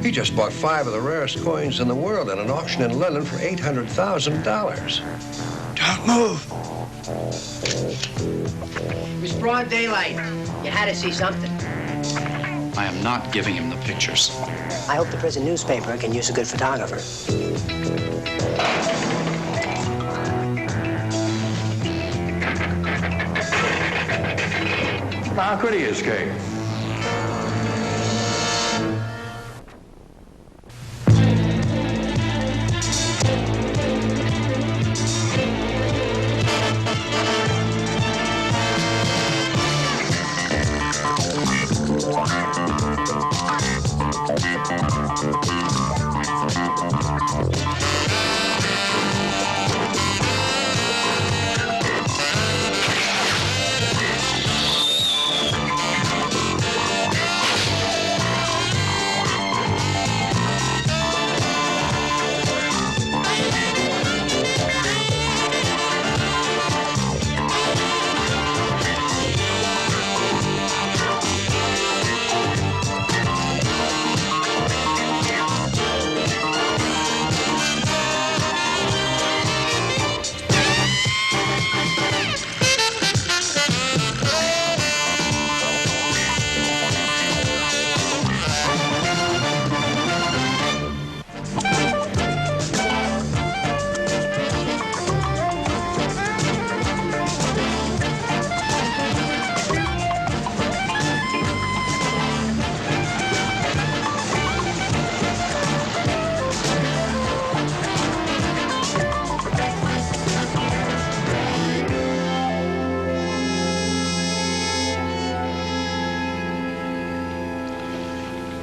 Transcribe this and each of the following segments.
He just bought 5 of the rarest coins in the world at an auction in London for $800,000. Don't move. It was broad daylight. You had to see something. I am not giving him the pictures. I hope the prison newspaper can use a good photographer. How could he escape?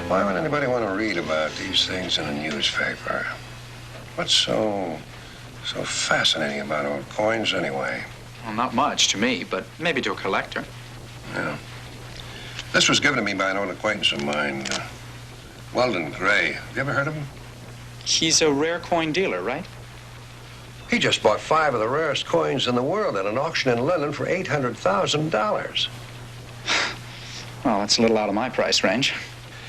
Why would anybody want to read about these things in a newspaper? What's so fascinating about old coins anyway? Well, not much to me, but maybe to a collector. Yeah. This was given to me by an old acquaintance of mine, Weldon Gray. Have you ever heard of him? He's a rare coin dealer, right? He just bought 5 of the rarest coins in the world at an auction in London for $800,000. Well, that's a little out of my price range.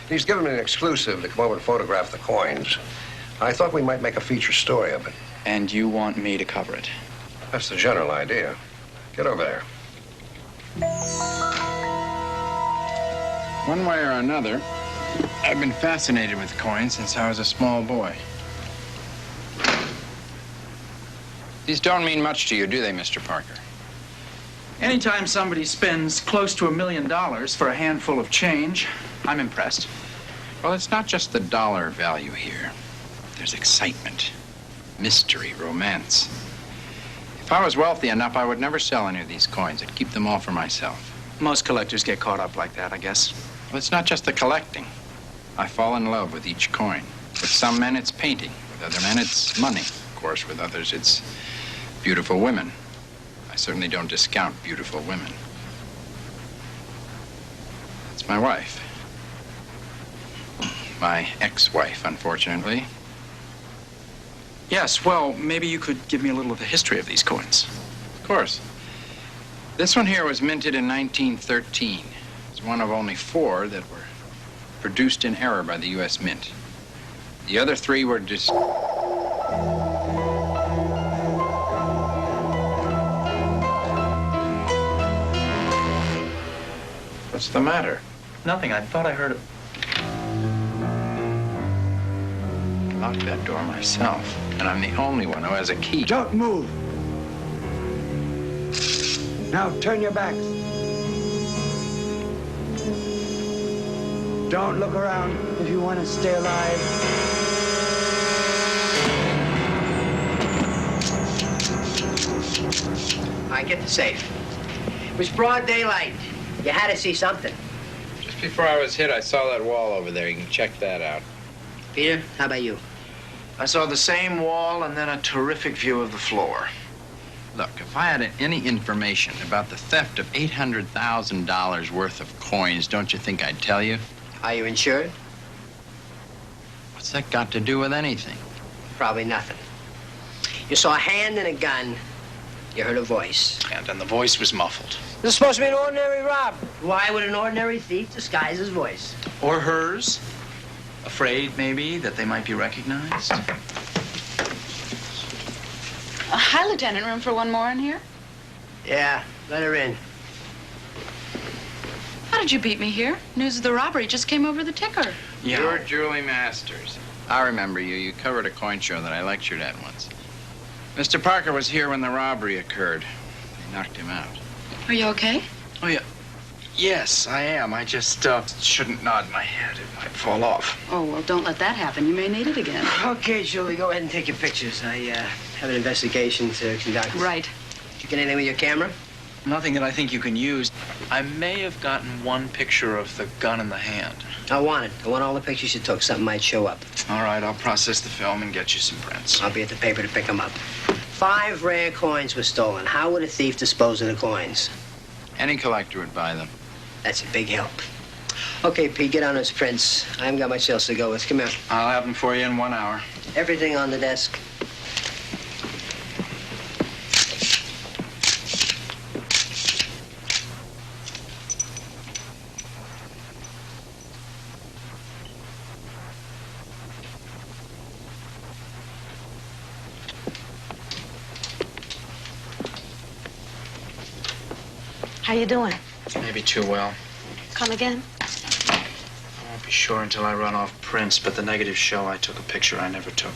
He's given me an exclusive to come over and photograph the coins. I thought we might make a feature story of it. And you want me to cover it? That's the general idea. Get over there. One way or another, I've been fascinated with coins since I was a small boy. These don't mean much to you, do they, Mr. Parker? Anytime somebody spends close to $1 million for a handful of change, I'm impressed. Well, it's not just the dollar value here. There's excitement, mystery, romance. If I was wealthy enough, I would never sell any of these coins. I'd keep them all for myself. Most collectors get caught up like that, I guess. Well, it's not just the collecting. I fall in love with each coin. With some men, it's painting. With other men, it's money. Of course, with others, it's beautiful women. I certainly don't discount beautiful women. That's my wife. My ex-wife, unfortunately. Yes, well, maybe you could give me a little of the history of these coins. Of course. This one here was minted in 1913. It's one of only 4 that were produced in error by the U.S. Mint. The other 3 were What's the matter? Nothing. I thought I heard it. I locked that door myself, and I'm the only one who has a key. Don't move. Now turn your backs. Don't look around if you want to stay alive. All right, get the safe. It was broad daylight. You had to see something. Just before I was hit, I saw that wall over there. You can check that out. Peter, how about you? I saw the same wall and then a terrific view of the floor. Look, if I had any information about the theft of $800,000 worth of coins, don't you think I'd tell you? Are you insured? What's that got to do with anything? Probably nothing. You saw a hand and a gun. You heard a voice. And the voice was muffled. This is supposed to be an ordinary rob. Why would an ordinary thief disguise his voice? Or hers. Afraid, maybe, that they might be recognized? Hi, Lieutenant. Room for one more in here? Yeah, let her in. How did you beat me here? News of the robbery just came over the ticker. Yeah. You're Julie Masters. I remember you. You covered a coin show that I lectured at once. Mr. Parker was here when the robbery occurred. They knocked him out. Are you okay? Oh, yeah. Yes, I am. I just shouldn't nod my head. It might fall off. Oh, well, don't let that happen. You may need it again. Okay, Julie, go ahead and take your pictures. I have an investigation to conduct. Right. Did you get anything with your camera? Nothing that I think you can use. I may have gotten one picture of the gun in the hand. I want it. I want all the pictures you took. Something might show up. All right, I'll process the film and get you some prints. I'll be at the paper to pick them up. 5 rare coins were stolen. How would a thief dispose of the coins? Any collector would buy them. That's a big help. Okay, Pete, get on those prints. I haven't got much else to go with. Come here. I'll have them for you in 1 hour. Everything on the desk. How you doing? Maybe too well. Come again? I won't be sure until I run off prints, but the negatives show I took a picture I never took.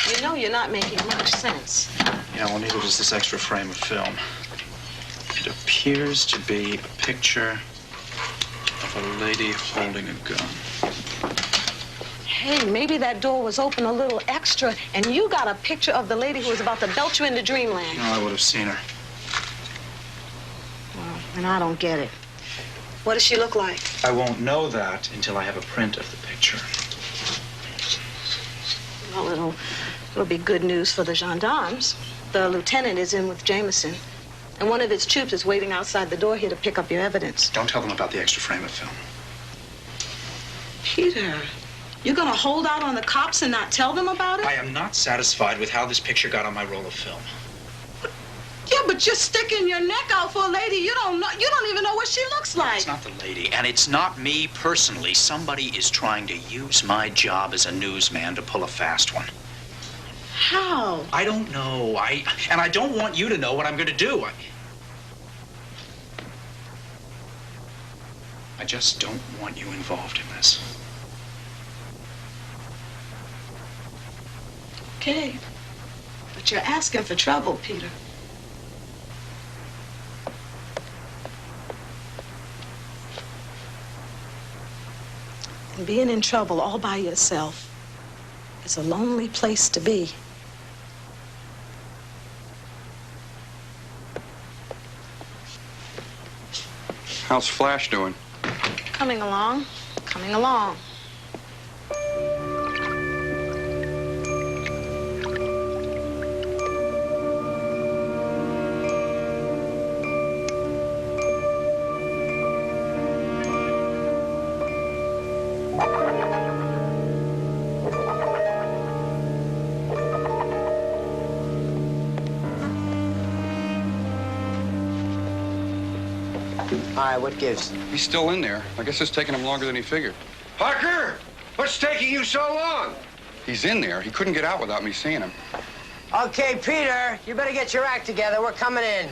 You know you're not making much sense. Yeah, well, neither does this extra frame of film. It appears to be a picture of a lady holding a gun. Hey, maybe that door was open a little extra, and you got a picture of the lady who was about to belt you into dreamland. No, I would have seen her. Well, and I don't get it. What does she look like? I won't know that until I have a print of the picture. Well, it'll be good news for the gendarmes. The lieutenant is in with Jameson, and one of his troops is waiting outside the door here to pick up your evidence. Don't tell them about the extra frame of film. Peter, you're gonna hold out on the cops and not tell them about it? I am not satisfied with how this picture got on my roll of film. Yeah, but you're sticking your neck out for a lady you don't know. You don't even know what she looks like. It's not the lady, and it's not me personally. Somebody is trying to use my job as a newsman to pull a fast one. How? I don't know. And I don't want you to know what I'm going to do. I just don't want you involved in this. Okay. But you're asking for trouble, Peter. And being in trouble all by yourself is a lonely place to be. How's Flash doing? Coming along. Coming along. All right, what gives? He's still in there. I guess it's taking him longer than he figured. Parker! What's taking you so long? He's in there. He couldn't get out without me seeing him. Okay, Peter, you better get your act together. We're coming in.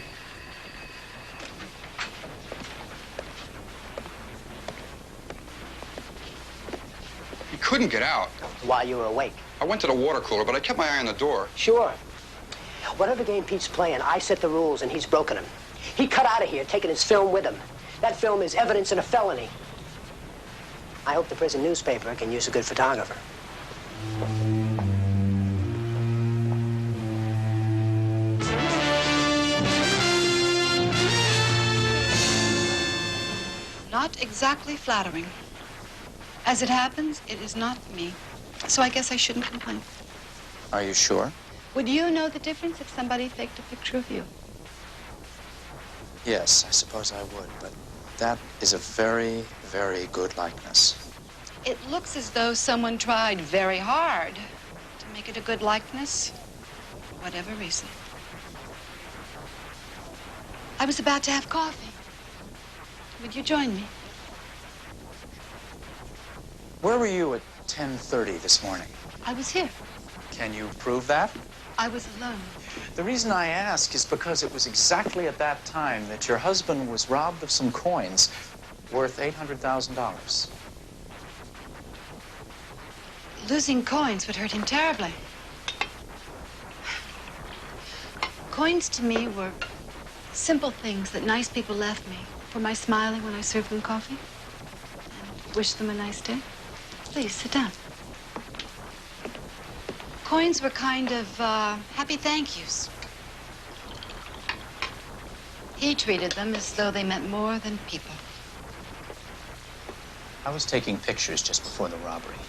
He couldn't get out. While you were awake. I went to the water cooler, but I kept my eye on the door. Sure. Whatever game Pete's playing, I set the rules and he's broken them. He cut out of here, taking his film with him. That film is evidence in a felony. I hope the prison newspaper can use a good photographer. Not exactly flattering. As it happens, it is not me. So I guess I shouldn't complain. Are you sure? Would you know the difference if somebody faked a picture of you? Yes, I suppose I would, but that is a very, very good likeness. It looks as though someone tried very hard to make it a good likeness, for whatever reason. I was about to have coffee. Would you join me? Where were you at 10:30 this morning? I was here. Can you prove that? I was alone. The reason I ask is because it was exactly at that time that your husband was robbed of some coins worth $800,000. Losing coins would hurt him terribly. Coins to me were simple things that nice people left me for my smiling when I served them coffee and wished them a nice day. Please, sit down. Coins were kind of happy thank yous. He treated them as though they meant more than people. I was taking pictures just before the robbery.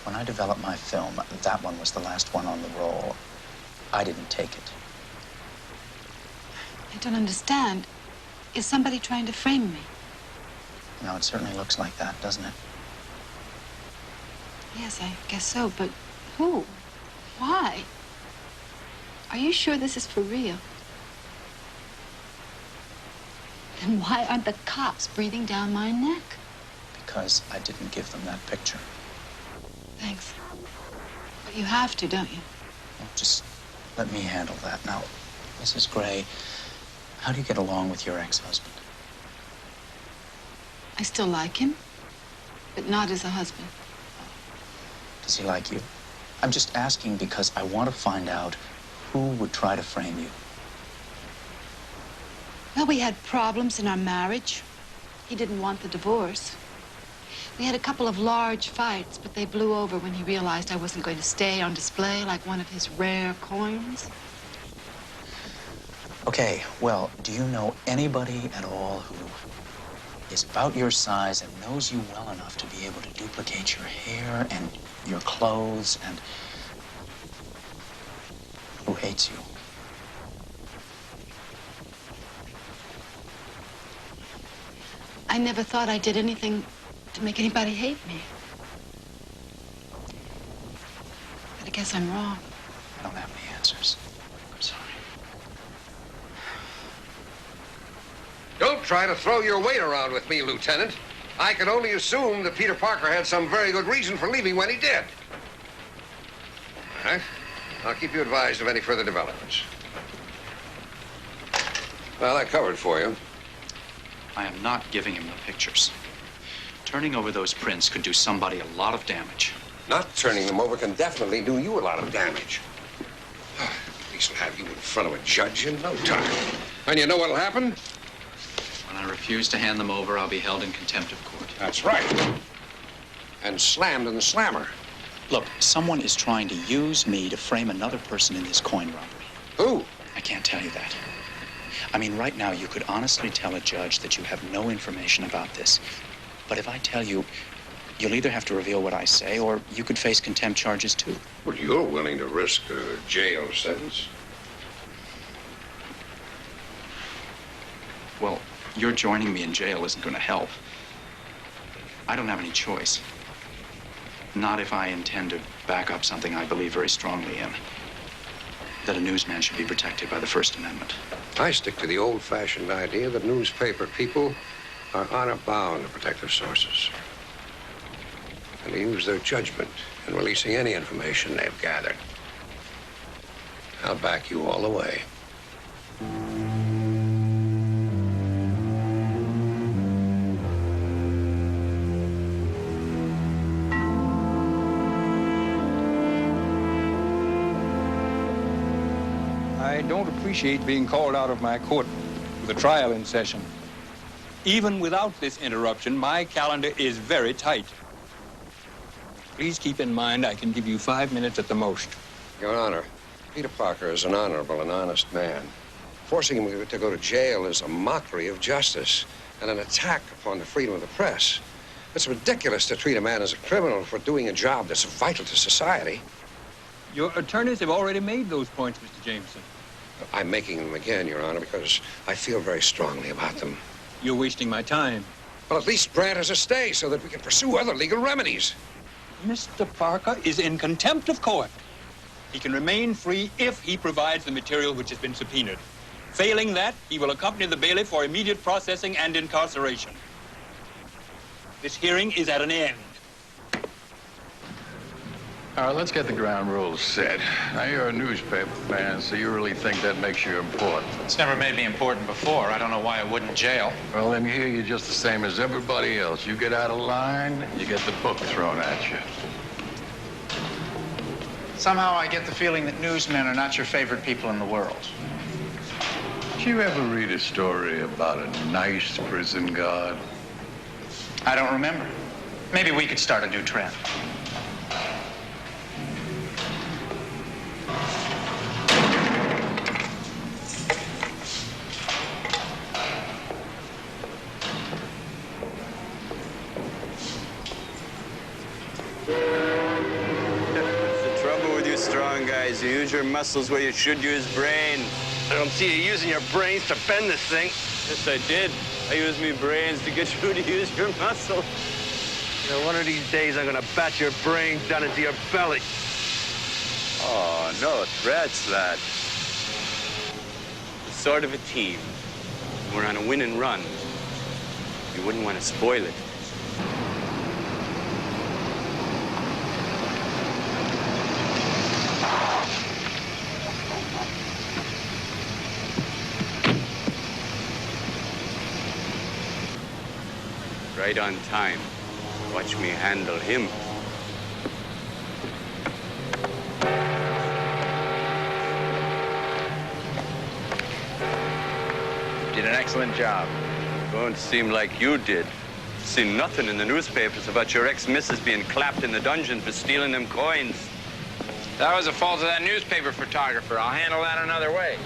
When I developed my film, that one was the last one on the roll. I didn't take it. I don't understand. Is somebody trying to frame me? No, it certainly looks like that, doesn't it? Yes, I guess so, but who? Why? Are you sure this is for real? And why aren't the cops breathing down my neck? Because I didn't give them that picture. Thanks. But you have to, don't you? Well, just let me handle that. Now, Mrs. Gray, how do you get along with your ex-husband? I still like him, but not as a husband. Does he like you? I'm just asking because I want to find out who would try to frame you. Well, we had problems in our marriage. He didn't want the divorce. We had a couple of large fights, but they blew over when he realized I wasn't going to stay on display like one of his rare coins. Okay, well, do you know anybody at all who is about your size and knows you well enough to be able to duplicate your hair and your clothes and who hates you? I never thought I did anything to make anybody hate me. But I guess I'm wrong. I don't have any answers. I'm sorry. Don't try to throw your weight around with me, Lieutenant. I can only assume that Peter Parker had some very good reason for leaving when he did. All right. I'll keep you advised of any further developments. Well, that covered for you. I am not giving him the pictures. Turning over those prints could do somebody a lot of damage. Not turning them over can definitely do you a lot of damage. At least we'll have you in front of a judge in no time. And you know what'll happen? When I refuse to hand them over, I'll be held in contempt of court. That's right. And slammed in the slammer. Look, someone is trying to use me to frame another person in this coin robbery. Who? I can't tell you that. I mean, right now, you could honestly tell a judge that you have no information about this. But if I tell you, you'll either have to reveal what I say, or you could face contempt charges, too. Well, you're willing to risk a jail sentence? Well, your joining me in jail isn't going to help. I don't have any choice. Not if I intend to back up something I believe very strongly in. That a newsman should be protected by the First Amendment. I stick to the old-fashioned idea that newspaper people are honor-bound to protect their sources and to use their judgment in releasing any information they've gathered. I'll back you all the way. I don't appreciate being called out of my court with a trial in session. Even without this interruption, my calendar is very tight. Please keep in mind I can give you 5 minutes at the most. Your Honor, Peter Parker is an honorable and honest man. Forcing him to go to jail is a mockery of justice and an attack upon the freedom of the press. It's ridiculous to treat a man as a criminal for doing a job that's vital to society. Your attorneys have already made those points, Mr. Jameson. I'm making them again, Your Honor, because I feel very strongly about them. You're wasting my time. Well, at least grant us a stay so that we can pursue other legal remedies. Mr. Parker is in contempt of court. He can remain free if he provides the material which has been subpoenaed. Failing that, he will accompany the bailiff for immediate processing and incarceration. This hearing is at an end. All right, let's get the ground rules set. Now, you're a newspaper man, so you really think that makes you important. It's never made me important before. I don't know why I wouldn't jail. Well, then here you're just the same as everybody else. You get out of line, you get the book thrown at you. Somehow I get the feeling that newsmen are not your favorite people in the world. Did you ever read a story about a nice prison guard? I don't remember. Maybe we could start a new trend. You use your muscles where you should use brains. I don't see you using your brains to bend this thing. Yes, I did. I used me brains to get you to use your muscles. You know, one of these days I'm gonna bat your brains down into your belly. Oh, no threats, lad. It's sort of a team. We're on a win and run. You wouldn't want to spoil it. Right on time. Watch me handle him. Did an excellent job. Don't seem like you did. Seen nothing in the newspapers about your ex-missus being clapped in the dungeon for stealing them coins. That was the fault of that newspaper photographer. I'll handle that another way.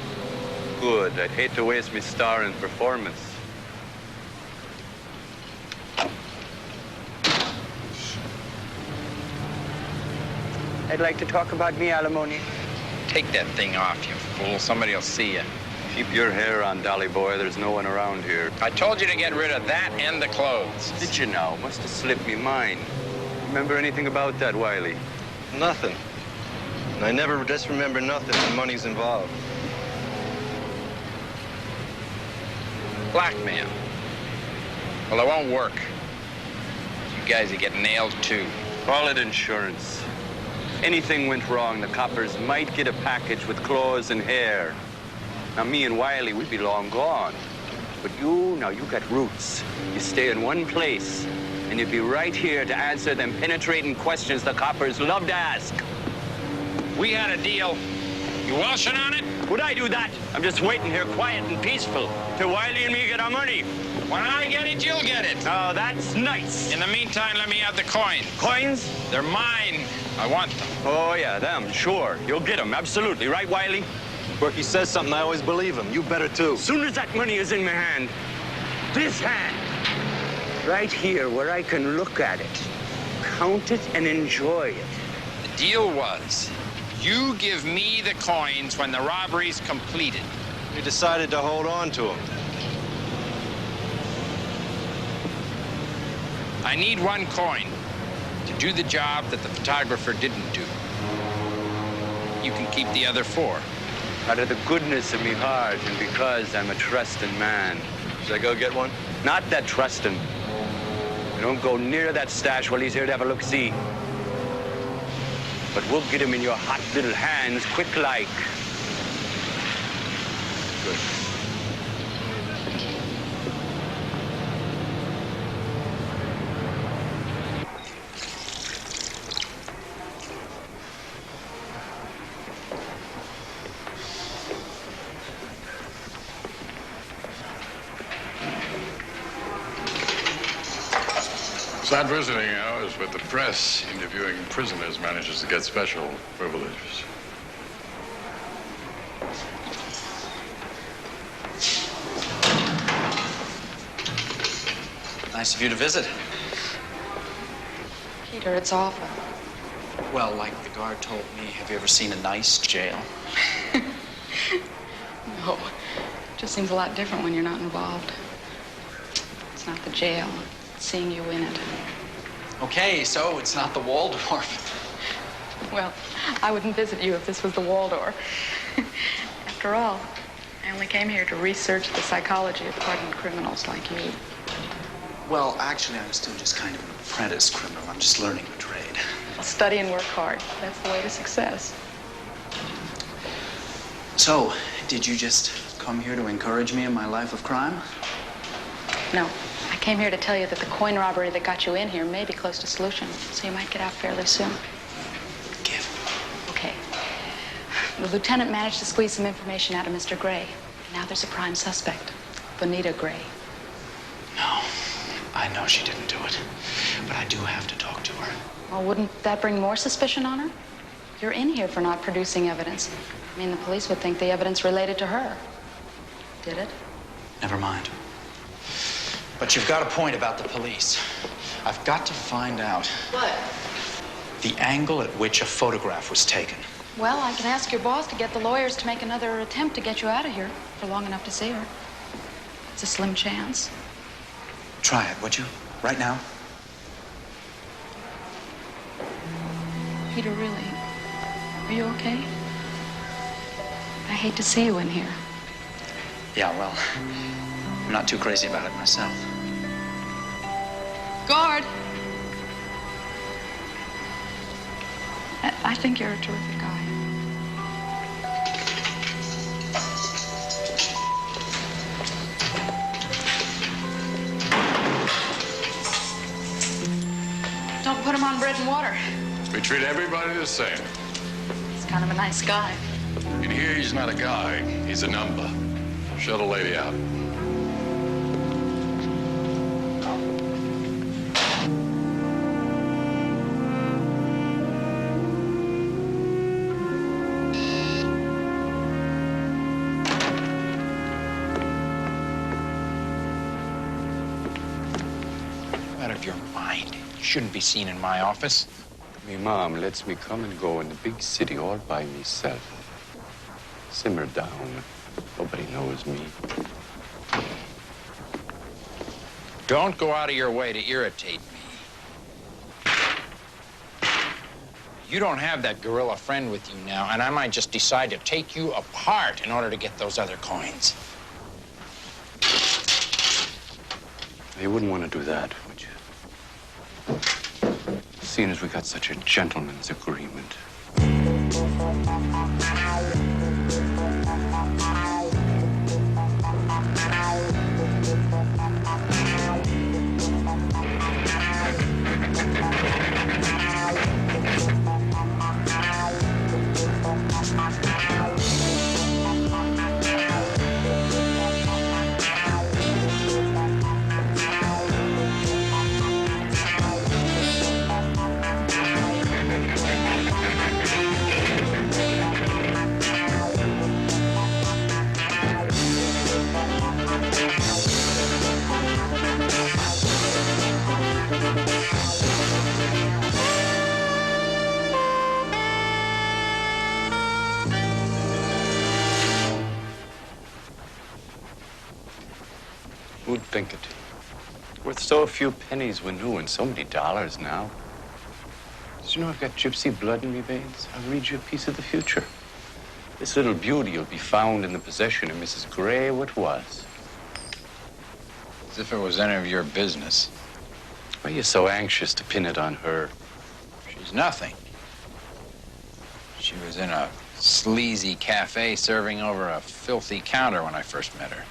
Good. I'd hate to waste me star in performance. I'd like to talk about me alimony. Take that thing off, you fool. Somebody will see you. Keep your hair on, Dolly boy. There's no one around here. I told you to get rid of that and the clothes. Did you now? Must have slipped me mind. Remember anything about that, Wiley? Nothing. I never just remember nothing when money's involved. Blackmail. Well, it won't work. You guys will get nailed, too. Call it insurance. Anything went wrong, the coppers might get a package with clothes and hair. Now, me and Wiley, we'd be long gone. But you got roots. You stay in one place, and you'd be right here to answer them penetrating questions the coppers love to ask. We had a deal. You washing on it? Would I do that? I'm just waiting here quiet and peaceful till Wiley and me get our money. When I get it, you'll get it. Oh, that's nice. In the meantime, let me have the coins. Coins? They're mine. I want them. Oh, yeah, them, sure. You'll get them, absolutely. Right, Wiley? Where he says something, I always believe him. You better, too. As soon as that money is in my hand, this hand, right here where I can look at it, count it and enjoy it. The deal was, you give me the coins when the robbery's completed. You decided to hold on to them. I need one coin to do the job that the photographer didn't do. You can keep the other 4. Out of the goodness of me heart and because I'm a trusting man. Should I go get one? Not that trusting. You don't go near that stash while he's here to have a look-see. But we'll get him in your hot little hands quick like. Good. It's not visiting hours, but the press interviewing prisoners manages to get special privileges. Nice of you to visit. Peter, it's awful. Well, like the guard told me, have you ever seen a nice jail? No. It just seems a lot different when you're not involved. It's not the jail. It's seeing you in it. Okay, so it's not the Waldorf. Well, I wouldn't visit you if this was the Waldorf. After all, I only came here to research the psychology of hardened criminals like you. Well, actually, I'm still just kind of an apprentice criminal. I'm just learning the trade. I'll study and work hard. That's the way to success. So, did you just come here to encourage me in my life of crime? No, I came here to tell you that the coin robbery that got you in here may be close to solution, so you might get out fairly soon. Okay. The lieutenant managed to squeeze some information out of Mr. Gray. Now there's a prime suspect, Bonita Gray. No, I know she didn't do it, but I do have to talk to her. Well, wouldn't that bring more suspicion on her? You're in here for not producing evidence. I mean, the police would think the evidence related to her. Did it? Never mind. But you've got a point about the police. I've got to find out What? the angle at which a photograph was taken. Well, I can ask your boss to get the lawyers to make another attempt to get you out of here for long enough to see her. It's a slim chance. Try it, would you? Right now? Peter, really, are you okay? I hate to see you in here. Yeah, well, I'm not too crazy about it myself. Guard! I think you're a terrific guy. Don't put him on bread and water. We treat everybody the same. He's kind of a nice guy. In here, he's not a guy. He's a number. Show the lady out. Out of your mind. You shouldn't be seen in my office. Me mom lets me come and go in the big city all by myself. Simmer down. Nobody knows me. Don't go out of your way to irritate me. You don't have that gorilla friend with you now, and I might just decide to take you apart in order to get those other coins. You wouldn't want to do that, would you? Seeing as we got such a gentleman's agreement. Who'd think it? Worth so few pennies when new and so many dollars now. Did you know I've got gypsy blood in me veins? I'll read you a piece of the future. This little beauty will be found in the possession of Mrs. Gray, what was. As if it was any of your business. Why are you so anxious to pin it on her? She's nothing. She was in a sleazy cafe serving over a filthy counter when I first met her.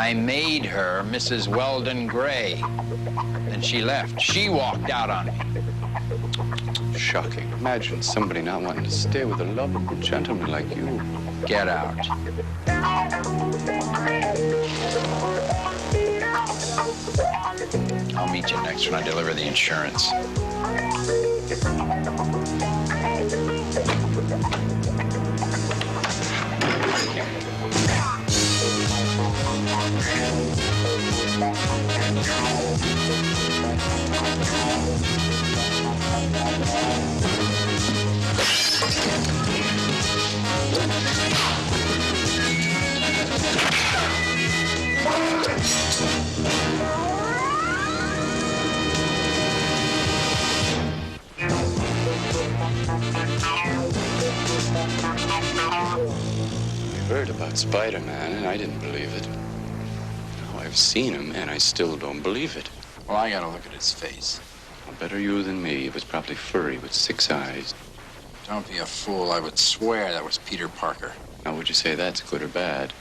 I made her Mrs. Weldon Gray. Then she left. She walked out on me. Shocking. Imagine somebody not wanting to stay with a lovable gentleman like you. Get out. I'll meet you next when I deliver the insurance. heard about Spider-Man, and I didn't believe it. Now I've seen him, and I still don't believe it. Well, I gotta look at his face. Well, better you than me. It was probably furry with 6 eyes. Don't be a fool. I would swear that was Peter Parker. Now, would you say that's good or bad?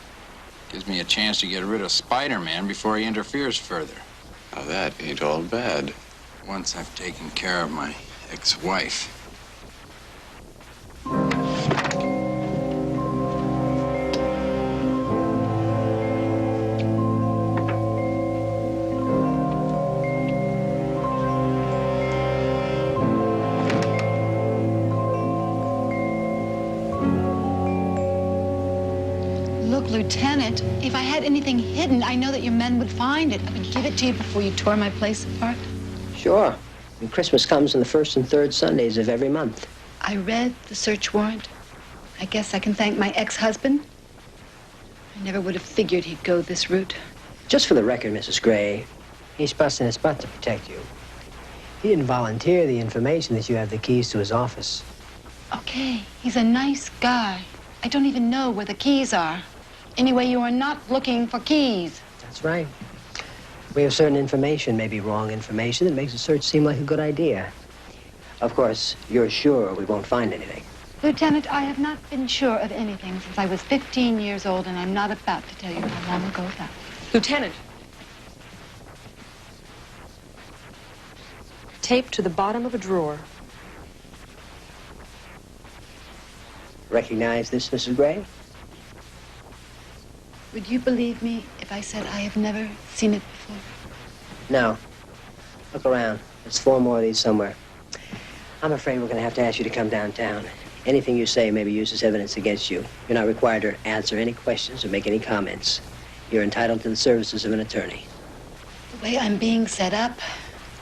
Gives me a chance to get rid of Spider-Man before he interferes further. Now, that ain't all bad. Once I've taken care of my ex-wife. Look, Lieutenant, if I had anything hidden, I know that your men would find it. I would give it to you before you tore my place apart. Sure. And Christmas comes on the first and third Sundays of every month. I read the search warrant. I guess I can thank my ex-husband. I never would have figured he'd go this route. Just for the record, Mrs. Gray, he's busting his butt to protect you. He didn't volunteer the information that you have the keys to his office. Okay, he's a nice guy. I don't even know where the keys are. Anyway, you are not looking for keys. That's right. We have certain information, maybe wrong information, that makes the search seem like a good idea. Of course, you're sure we won't find anything. Lieutenant, I have not been sure of anything since I was 15 years old, and I'm not about to tell you how long ago that was. Lieutenant. Tape to the bottom of a drawer. Recognize this, Mrs. Gray? Would you believe me if I said I have never seen it before? No. Look around. There's 4 more of these somewhere. I'm afraid we're going to have to ask you to come downtown. Anything you say may be used as evidence against you. You're not required to answer any questions or make any comments. You're entitled to the services of an attorney. The way I'm being set up,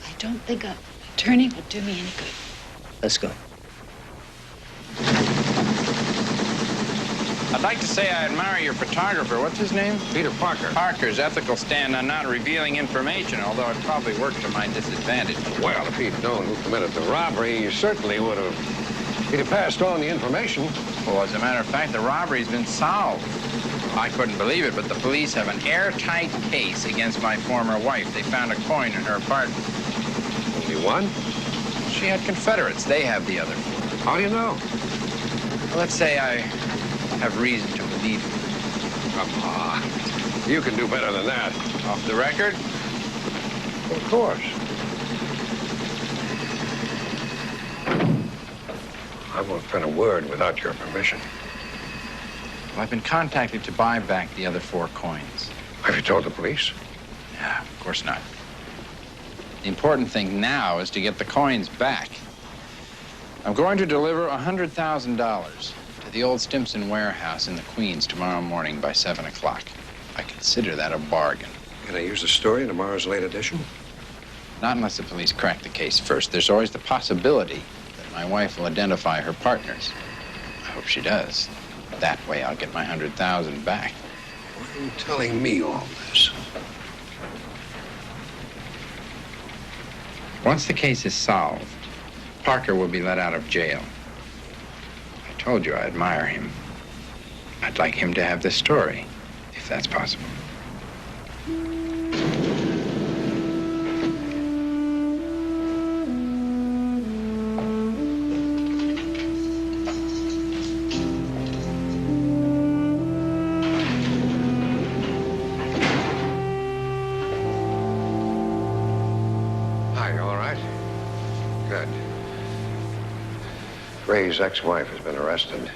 I don't think an attorney will do me any good. Let's go. I'd like to say I admire your photographer. What's his name? Peter Parker. Parker's ethical stand on not revealing information, although it probably worked to my disadvantage. Well, if he'd known who committed the robbery, he certainly would have. He'd have passed on the information. Well, as a matter of fact, the robbery's been solved. I couldn't believe it, but the police have an airtight case against my former wife. They found a coin in her apartment. Only one? She had Confederates. They have the other 4. How do you know? Well, let's say I have reason to believe it. Come on. You can do better than that. Off the record? Of course. I won't print a word without your permission. Well, I've been contacted to buy back the other 4 coins. Have you told the police? Yeah, of course not. The important thing now is to get the coins back. I'm going to deliver $100,000 to the old Stimson warehouse in the Queens tomorrow morning by 7 o'clock. I consider that a bargain. Can I use the story in tomorrow's late edition? Not unless the police crack the case first. There's always the possibility that my wife will identify her partners. I hope she does. That way I'll get my $100,000 back. Why are you telling me all this? Once the case is solved, Parker will be let out of jail. I told you I admire him. I'd like him to have this story, if that's possible. Hi, you all right? Good. Ray's ex-wife has been arrested.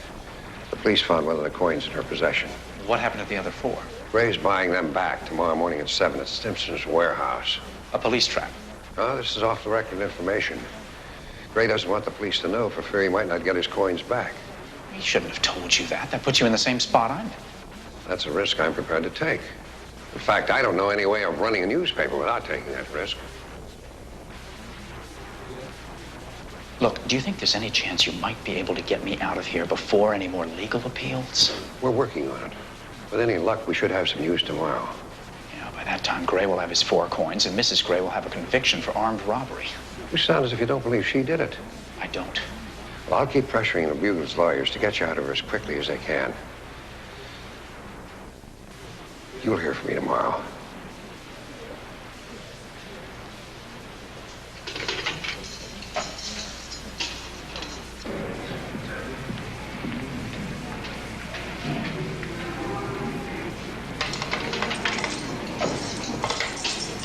The police found one of the coins in her possession. What happened to the other 4? Ray's buying them back tomorrow morning at 7 at Stimson's warehouse. A police trap. Oh, this is off-the-record information. Ray doesn't want the police to know for fear he might not get his coins back. He shouldn't have told you that. That puts you in the same spot I'm in. That's a risk I'm prepared to take. In fact, I don't know any way of running a newspaper without taking that risk. Look, do you think there's any chance you might be able to get me out of here before any more legal appeals? We're working on it. With any luck, we should have some news tomorrow. Yeah, by that time, Gray will have his 4 coins, and Mrs. Gray will have a conviction for armed robbery. You sound as if you don't believe she did it. I don't. Well, I'll keep pressuring the Bugle's lawyers to get you out of her as quickly as they can. You'll hear from me tomorrow.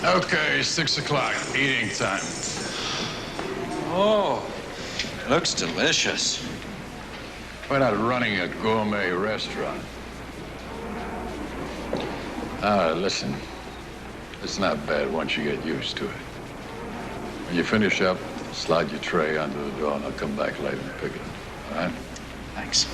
Okay, 6 o'clock, eating time. Oh, looks delicious. We're not running a gourmet restaurant. Listen, it's not bad once you get used to it. When you finish up, slide your tray under the door and I'll come back later and pick it up, all right? Thanks.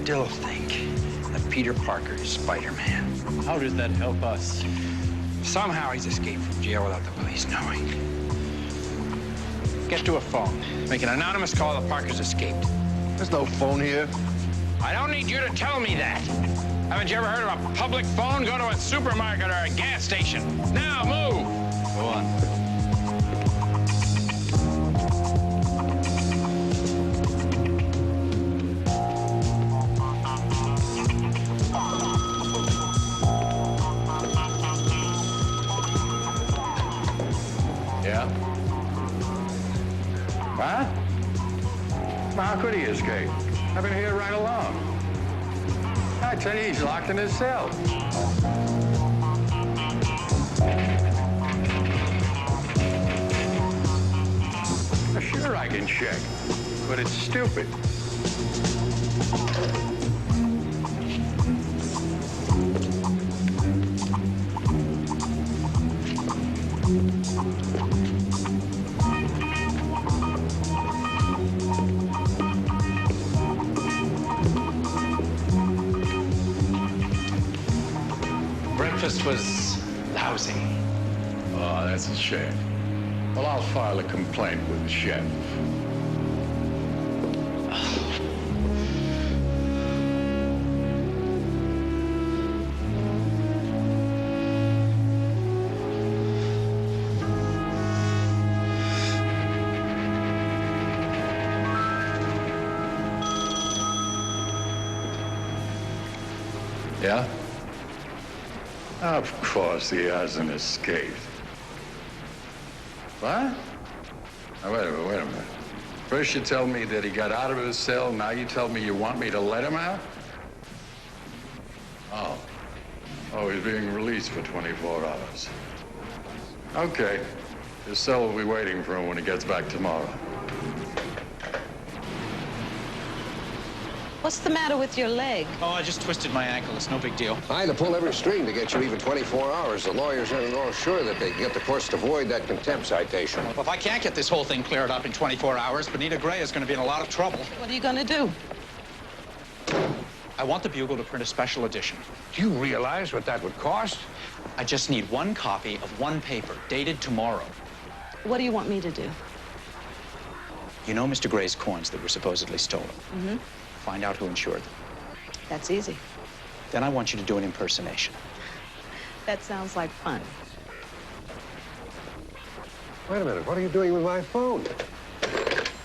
Still think that Peter Parker is Spider-Man. How does that help us? Somehow he's escaped from jail without the police knowing. Get to a phone. Make an anonymous call that Parker's escaped. There's no phone here. I don't need you to tell me that. Haven't you ever heard of a public phone? Go to a supermarket or a gas station. Now, move! Go on. Yeah? could he escape? I've been here right along. I tell you, he's locked in his cell. Sure, I can check, but it's stupid. Breakfast was lousy. Oh, that's a shame. Well, I'll file a complaint with the chef. Yeah? Of course he hasn't escaped. What? Now, wait a minute. First you tell me that he got out of his cell, now you tell me you want me to let him out? Oh. Oh, he's being released for 24 hours. Okay. His cell will be waiting for him when he gets back tomorrow. What's the matter with your leg? Oh, I just twisted my ankle. It's no big deal. I had to pull every string to get you even 24 hours. The lawyers aren't all sure that they can get the courts to void that contempt citation. Well, if I can't get this whole thing cleared up in 24 hours, Benita Gray is going to be in a lot of trouble. What are you going to do? I want the Bugle to print a special edition. Do you realize what that would cost? I just need one copy of one paper, dated tomorrow. What do you want me to do? You know Mr. Gray's coins that were supposedly stolen? Mm-hmm. Find out who insured them. That's easy. Then I want you to do an impersonation. That sounds like fun. Wait a minute, what are you doing with my phone?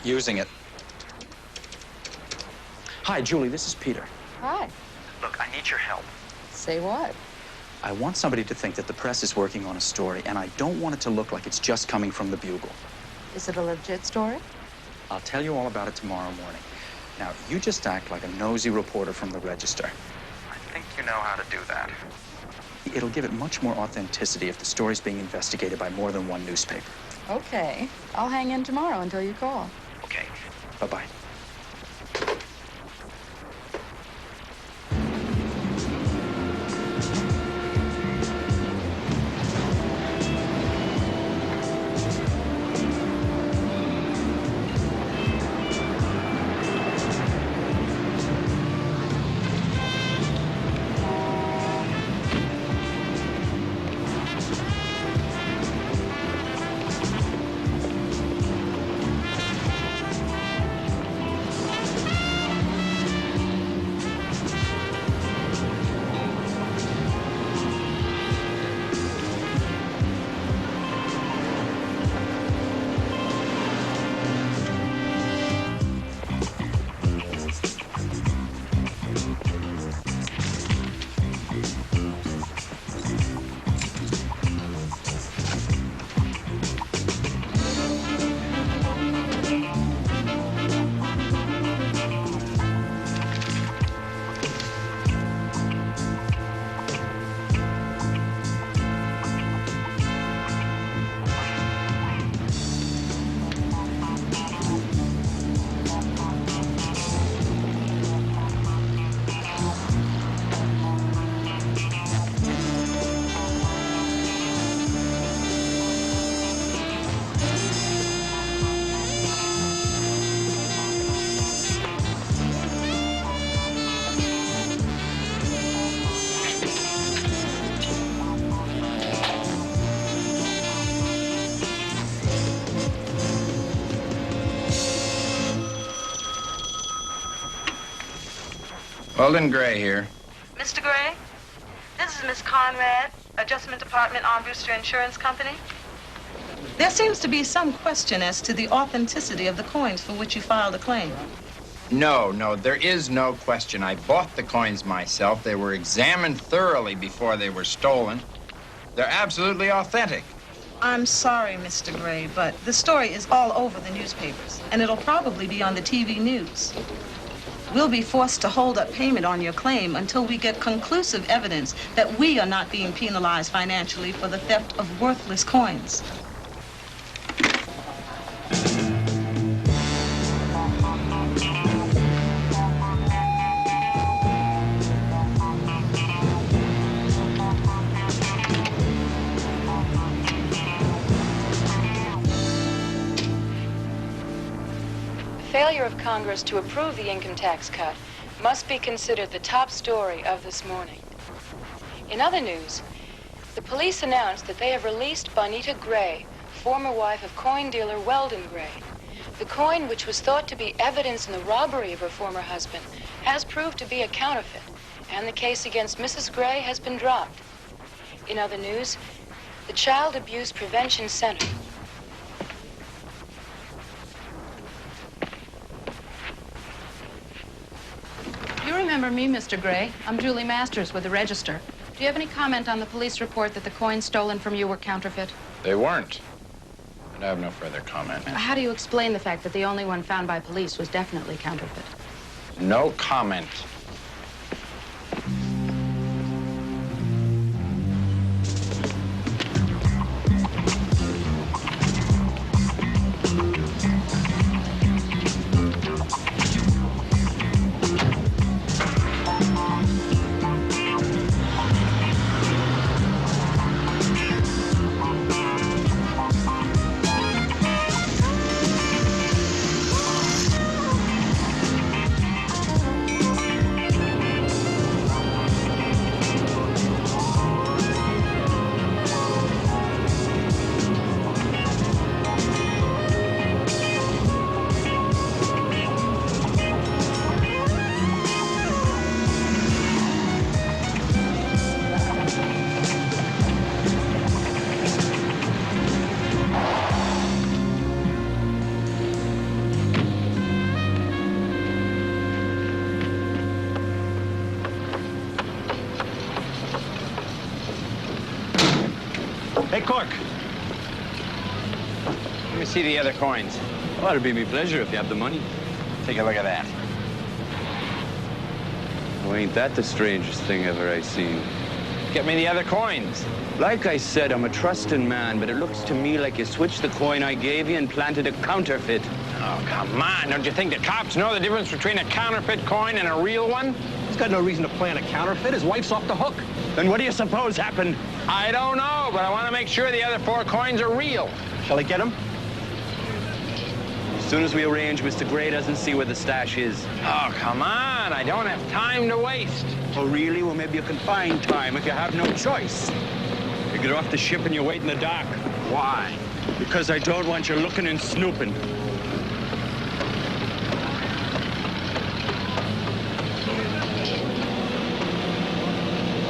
Using it. Hi, Julie, this is Peter. Hi. Look, I need your help. Say what? I want somebody to think that the press is working on a story, and I don't want it to look like it's just coming from the Bugle. Is it a legit story? I'll tell you all about it tomorrow morning. Now, you just act like a nosy reporter from the Register. I think you know how to do that. It'll give it much more authenticity if the story's being investigated by more than one newspaper. Okay. I'll hang in tomorrow until you call. Okay. Bye-bye. Weldon Gray here. Mr. Gray, this is Miss Conrad, Adjustment Department, Armbruster Insurance Company. There seems to be some question as to the authenticity of the coins for which you filed a claim. No, there is no question. I bought the coins myself. They were examined thoroughly before they were stolen. They're absolutely authentic. I'm sorry, Mr. Gray, but the story is all over the newspapers, and it'll probably be on the TV news. We'll be forced to hold up payment on your claim until we get conclusive evidence that we are not being penalized financially for the theft of worthless coins. Failure of Congress to approve the income tax cut must be considered the top story of this morning. In other news, the police announced that they have released Bonita Gray, former wife of coin dealer Weldon Gray. The coin, which was thought to be evidence in the robbery of her former husband, has proved to be a counterfeit, and the case against Mrs. Gray has been dropped. In other news, the Child Abuse Prevention Center. You remember me, Mr. Gray. I'm Julie Masters with the Register. Do you have any comment on the police report that the coins stolen from you were counterfeit? They weren't. And I have no further comment. How do you explain the fact that the only one found by police was definitely counterfeit? No comment. Hey, Cork. Let me see the other coins. Well, it'd be me pleasure if you have the money. Take a look at that. Oh, ain't that the strangest thing ever I seen? Get me the other coins. Like I said, I'm a trusting man, but it looks to me like you switched the coin I gave you and planted a counterfeit. Oh, come on. Don't you think the cops know the difference between a counterfeit coin and a real one? He's got no reason to plan a counterfeit. His wife's off the hook. Then what do you suppose happened? I don't know, but I want to make sure the other 4 coins are real. Shall I get him? As soon as we arrange, Mr. Gray doesn't see where the stash is. Oh, come on. I don't have time to waste. Oh, really? Well, maybe you can find time if you have no choice. You get off the ship and you wait in the dock. Why? Because I don't want you looking and snooping.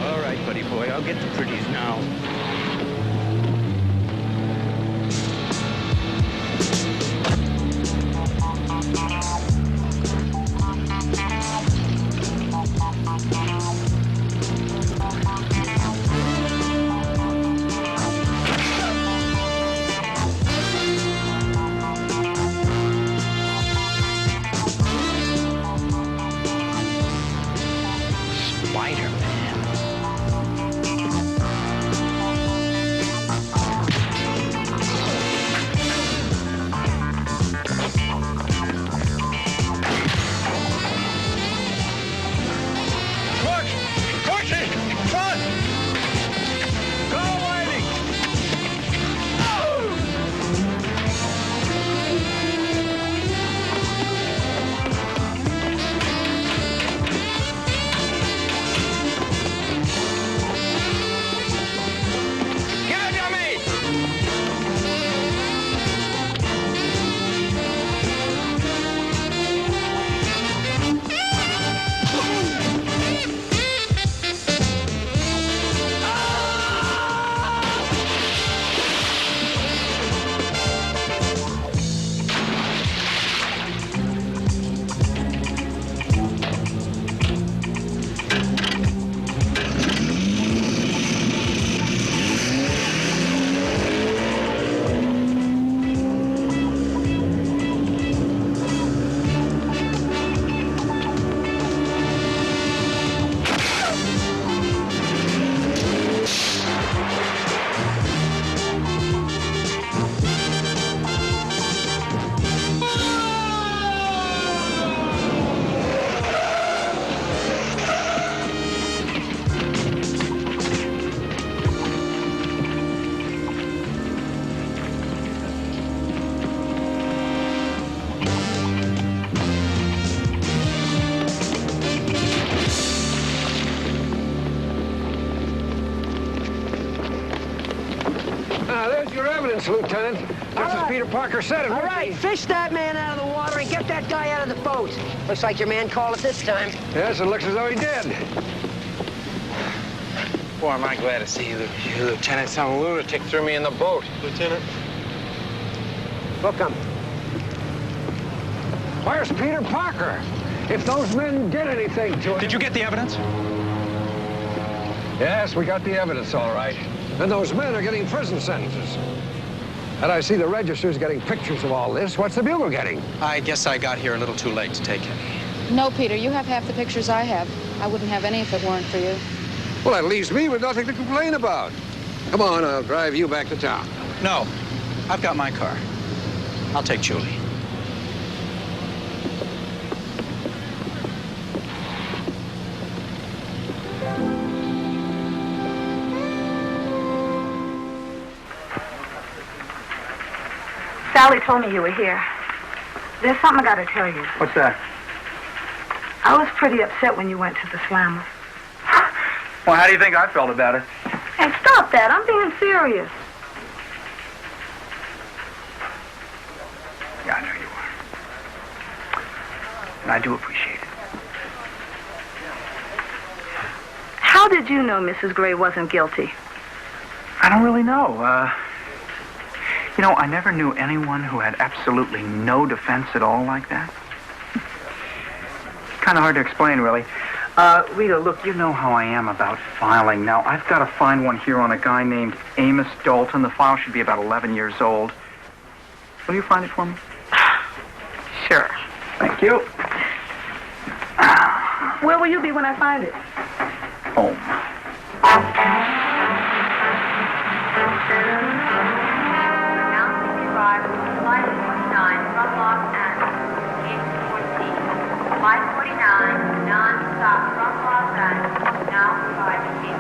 All right, buddy boy, I'll get the pretties now. There's your evidence, Lieutenant. Just as Peter Parker said it. All right, fish that man out of the water and get that guy out of the boat. Looks like your man called it this time. Yes, it looks as though he did. Boy, am I glad to see you, Lieutenant. Some lunatic threw me in the boat. Lieutenant. Book him. Where's Peter Parker? If those men did anything to him... Did you get the evidence? Yes, we got the evidence, all right. And those men are getting prison sentences. And I see the registers getting pictures of all this. What's the Bugle getting? I guess I got here a little too late to take it. No, Peter, you have half the pictures I have. I wouldn't have any if it weren't for you. Well, that leaves me with nothing to complain about. Come on, I'll drive you back to town. No, I've got my car. I'll take Julie. Sally told me you were here. There's something I gotta tell you. What's that? I was pretty upset when you went to the slammer. Well, how do you think I felt about it? Hey, stop that. I'm being serious. Yeah, I know you are. And I do appreciate it. How did you know Mrs. Gray wasn't guilty? I don't really know. You know, I never knew anyone who had absolutely no defense at all like that. Kind of hard to explain, really. Rita, look, you know how I am about filing. Now, I've got to find one here on a guy named Amos Dalton. The file should be about 11 years old. Will you find it for me? Sure. Thank you. Where will you be when I find it? Home. Flight 49 from Los Angeles, gate 14. Flight 49, non-stop from Los Angeles, now arriving in.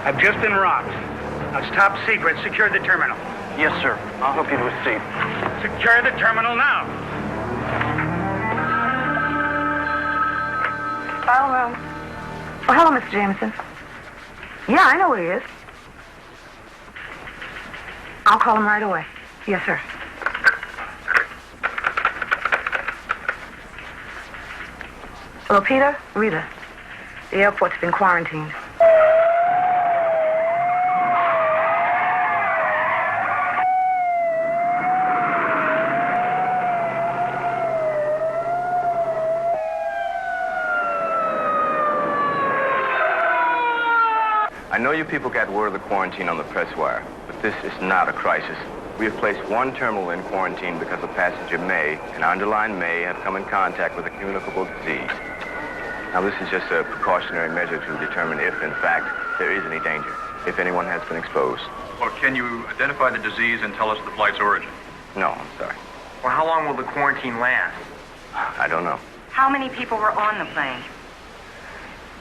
I've just been robbed. Now, it's top secret. Secure the terminal. Yes, sir. I'll help you to a seat. Secure the terminal now. File room. Oh, hello, Mr. Jameson. Yeah, I know where he is. I'll call him right away. Yes, sir. Hello, Peter? Rita. The airport's been quarantined. I know you people got word of the quarantine on the press wire, but this is not a crisis. We have placed one terminal in quarantine because the passenger may, and underline may, have come in contact with a communicable disease. Now, this is just a precautionary measure to determine if, in fact, there is any danger, if anyone has been exposed. Well, can you identify the disease and tell us the flight's origin? No, I'm sorry. Well, how long will the quarantine last? I don't know. How many people were on the plane?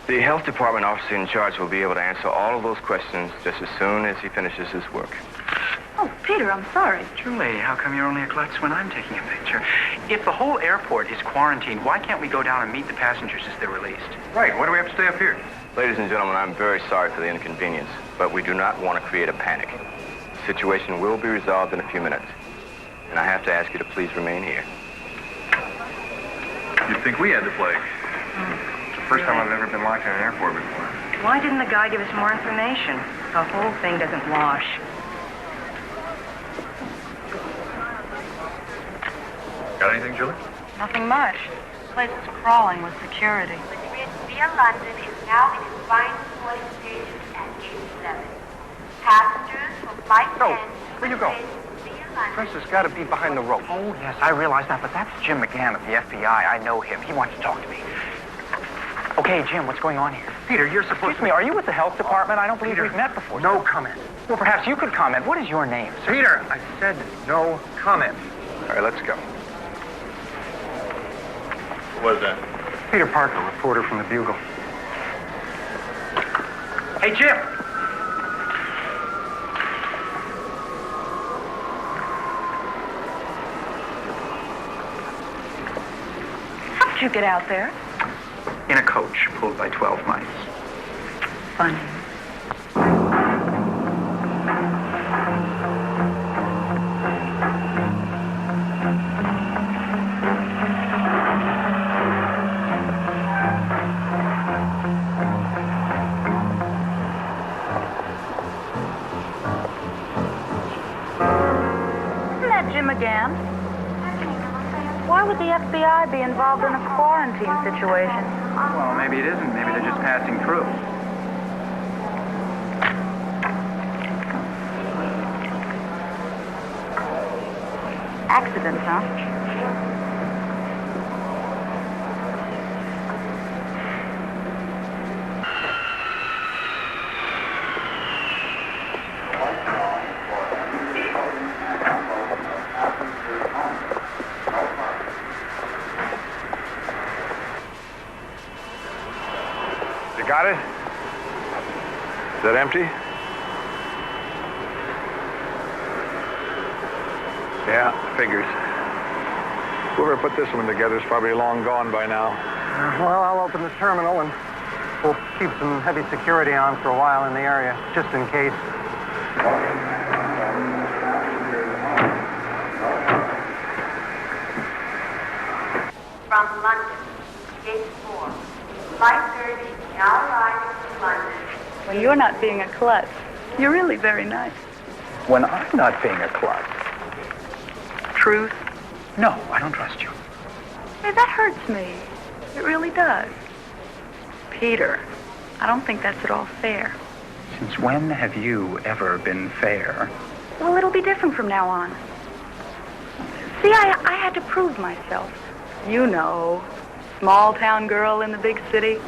The health department officer in charge will be able to answer all of those questions just as soon as he finishes his work. Oh, Peter. Peter, I'm sorry. Julie, how come you're only a klutz when I'm taking a picture? If the whole airport is quarantined, why can't we go down and meet the passengers as they're released? Right, why do we have to stay up here? Ladies and gentlemen, I'm very sorry for the inconvenience, but we do not want to create a panic. The situation will be resolved in a few minutes, and I have to ask you to please remain here. You'd think we had the plague. It's the first time I've ever been locked in an airport before. Why didn't the guy give us more information? The whole thing doesn't wash. Got anything, Julie? Nothing much. This place is crawling with security. Madrid via London is now in its final boarding stages at gate 7. Passengers from flight 10 where you go? Chris has got to be behind the rope. Oh, yes, I realize that, but that's Jim McGann of the FBI. I know him. He wants to talk to me. Okay, Jim, what's going on here? Peter, you're supposed Excuse me, are you with the health department? I don't believe we've met before. No comment. Well, perhaps you could comment. What is your name, sir? Peter, I said no comment. All right, let's go. What was that? Peter Parker, reporter from the Bugle. Hey, Jim! How did you get out there? In a coach pulled by 12 mice. Funny. Isn't that Jim again? Why would the FBI be involved in a quarantine situation? Well, maybe it isn't. Maybe they're just passing through. Accidents, huh? You got it? Is that empty? Yeah, figures. Whoever put this one together is probably long gone by now. Well, I'll open the terminal and we'll keep some heavy security on for a while in the area, just in case. From London, gate 4. Flight 30 now arriving from London. Well, you're not being a klutz. You're really very nice. When I'm not being a klutz. Truth? No, I don't trust you. Hey, that hurts me. It really does. Peter, I don't think that's at all fair. Since when have you ever been fair? Well, it'll be different from now on. See, I had to prove myself. You know, small town girl in the big city,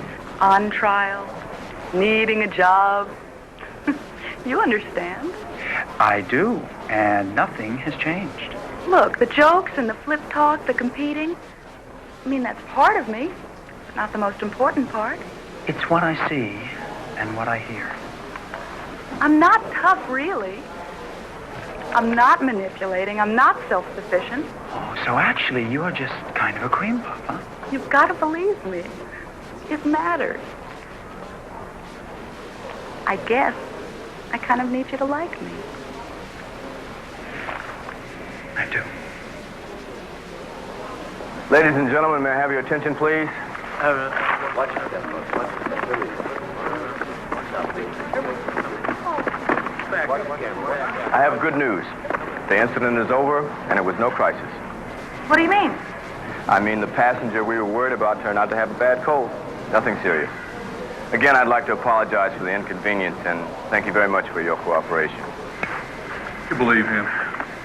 on trial, needing a job. You understand. I do, and nothing has changed. Look, the jokes and the flip talk, the competing, I mean, that's part of me, but not the most important part. It's what I see and what I hear. I'm not tough, really. I'm not manipulating. I'm not self-sufficient. Oh, so actually you're just kind of a cream puff, huh? You've got to believe me. It matters. I guess I kind of need you to like me. I do. Ladies and gentlemen, may I have your attention, please? I have good news. The incident is over, and it was no crisis. What do you mean? I mean, the passenger we were worried about turned out to have a bad cold. Nothing serious. Again, I'd like to apologize for the inconvenience, and thank you very much for your cooperation. You believe him?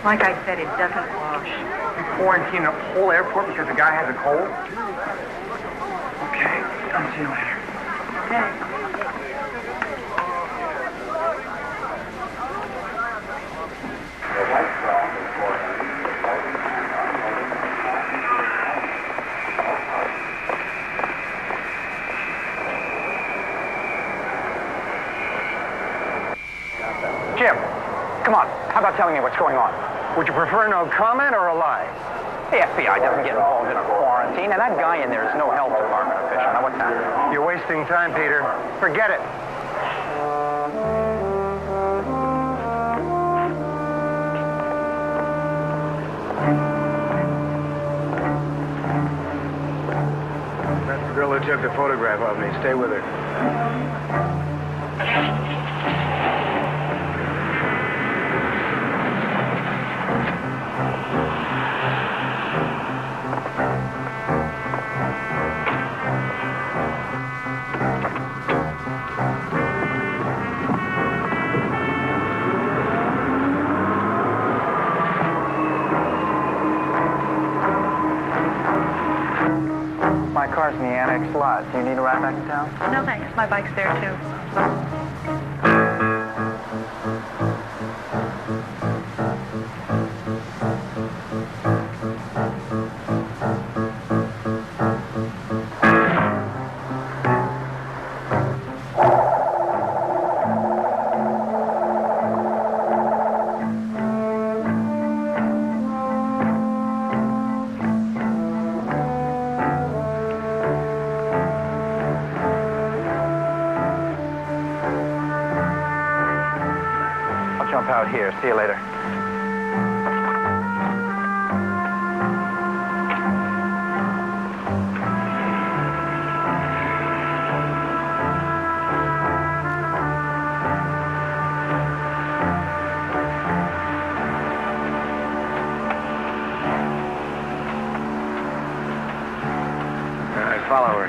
Like I said, it doesn't wash. Quarantine a whole airport because the guy has a cold? Okay, I'll see you later. Okay. Jim, come on. How about telling me what's going on. Would you prefer no comment or a lie? The FBI doesn't get involved in a quarantine, and that guy in there is no health department official. Now, what's that? You're wasting time, Peter. Forget it. That's the girl who took the photograph of me. Stay with her. My car's in the annex lot. Do you need a ride back to town? No, thanks. My bike's there, too. Jump out here. See you later. All right, follow her.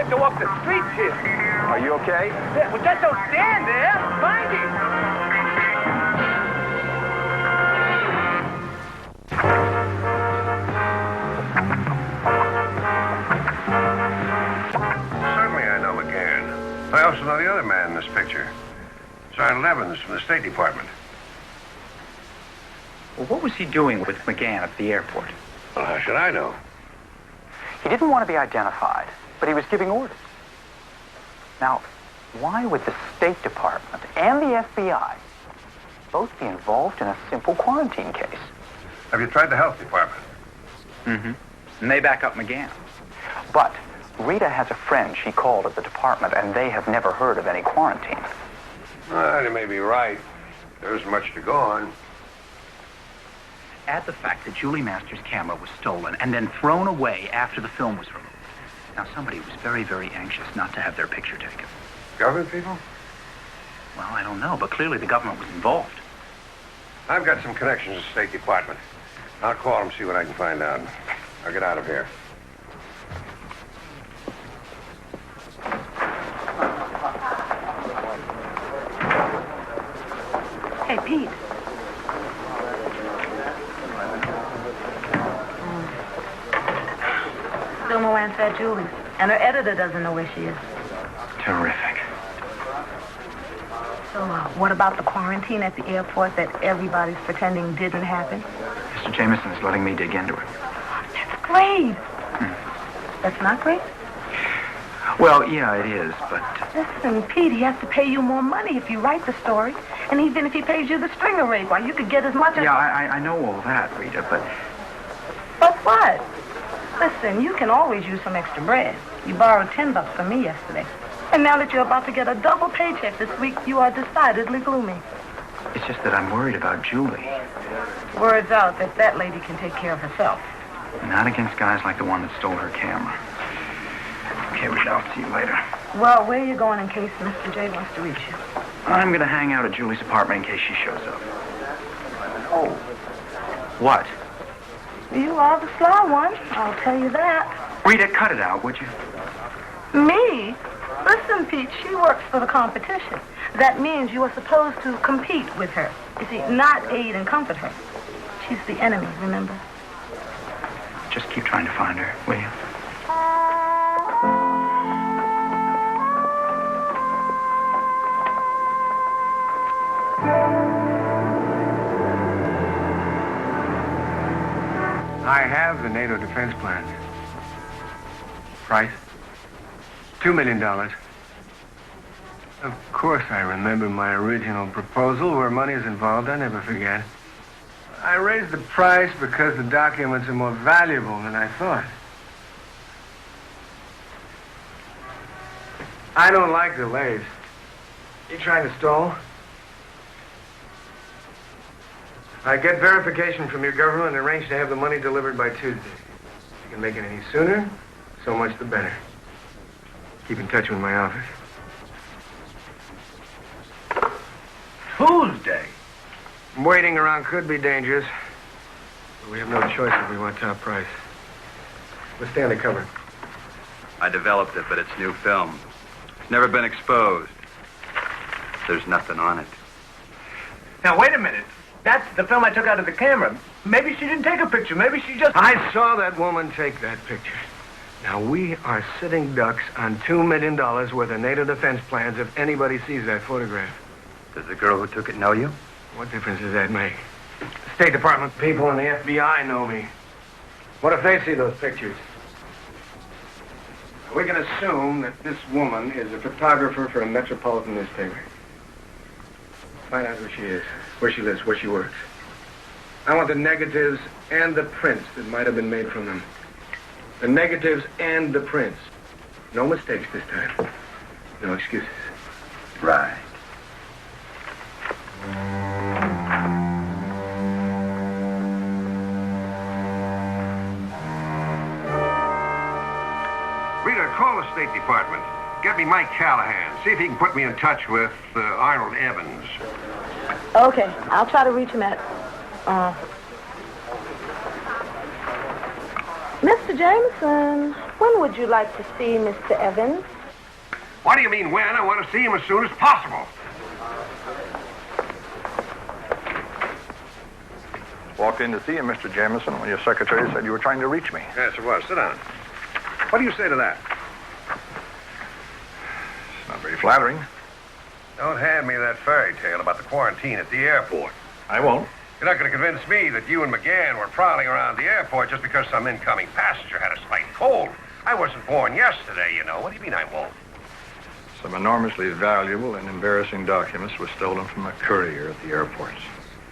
To walk the streets here. Are you okay? Yeah, well, just don't stand there. Find him. Certainly I know McGann. I also know the other man in this picture. Sergeant Evans from the State Department. Well, what was he doing with McGann at the airport? Well, how should I know? He didn't want to be identified, but he was giving orders. Now, why would the State Department and the FBI both be involved in a simple quarantine case? Have you tried the health department? Mm-hmm. And they back up McGann. But Rita has a friend she called at the department, and they have never heard of any quarantine. You may be right. There isn't much to go on. add the fact that Julie Masters' camera was stolen and then thrown away after the film was removed. Now, somebody was very, very anxious not to have their picture taken. Government people? Well, I don't know, but clearly the government was involved. I've got some connections to the State Department. I'll call them, see what I can find out. I'll get out of here. Hey, Pete. Still no answer at Julie's. And her editor doesn't know where she is. Terrific. So, what about the quarantine at the airport that everybody's pretending didn't happen? Mr. Jameson is letting me dig into it. That's great. That's not great? Well, yeah, it is, but... Listen, Pete, he has to pay you more money if you write the story. And even if he pays you the stringer rate, why, you could get as much as... Yeah, I know all that, Rita, but... But what? Listen, you can always use some extra bread. You borrowed $10 from me yesterday. And now that you're about to get a double paycheck this week, you are decidedly gloomy. It's just that I'm worried about Julie. Word's out that that lady can take care of herself. Not against guys like the one that stole her camera. Okay, Rita, I'll see you later. Well, where are you going in case Mr. J wants to reach you? I'm going to hang out at Julie's apartment in case she shows up. Oh. What? You are the sly one, I'll tell you that. Rita, cut it out, would you? Me? Listen, Pete, she works for the competition. That means you are supposed to compete with her. You see, not aid and comfort her. She's the enemy, remember? Just keep trying to find her, will you? I have the NATO defense plans. Price? $2 million. Of course I remember my original proposal. Where money is involved, I never forget. I raised the price because the documents are more valuable than I thought. I don't like delays. You trying to stall? I get verification from your government and arrange to have the money delivered by Tuesday. If you can make it any sooner, so much the better. Keep in touch with my office. Tuesday? Waiting around could be dangerous. But we have no choice if we want top price. Let's stay undercover. I developed it, but it's new film. It's never been exposed. There's nothing on it. Now, wait a minute. That's the film I took out of the camera. Maybe she didn't take a picture. Maybe she just... I saw that woman take that picture. Now, we are sitting ducks on $2 million worth of NATO defense plans if anybody sees that photograph. Does the girl who took it know you? What difference does that make? The State Department people and the FBI know me. What if they see those pictures? We can assume that this woman is a photographer for a metropolitan newspaper. Find out who she is, where she lives, where she works. I want the negatives and the prints that might have been made from them. The negatives and the prints. No mistakes this time. No excuses. Right. Rita, call the State Department. Get me Mike Callahan. See if he can put me in touch with Arnold Evans. Okay, I'll try to reach him at... Mr. Jameson, when would you like to see Mr. Evans? What do you mean when? I want to see him as soon as possible. Walked in to see you, Mr. Jameson, when your secretary said you were trying to reach me. Yes, it was. Sit down. What do you say to that? It's not very flattering. Don't hand me that fairy tale about the quarantine at the airport. I won't. You're not going to convince me that you and McGann were prowling around the airport just because some incoming passenger had a slight cold. I wasn't born yesterday, you know. What do you mean I won't? Some enormously valuable and embarrassing documents were stolen from a courier at the airport.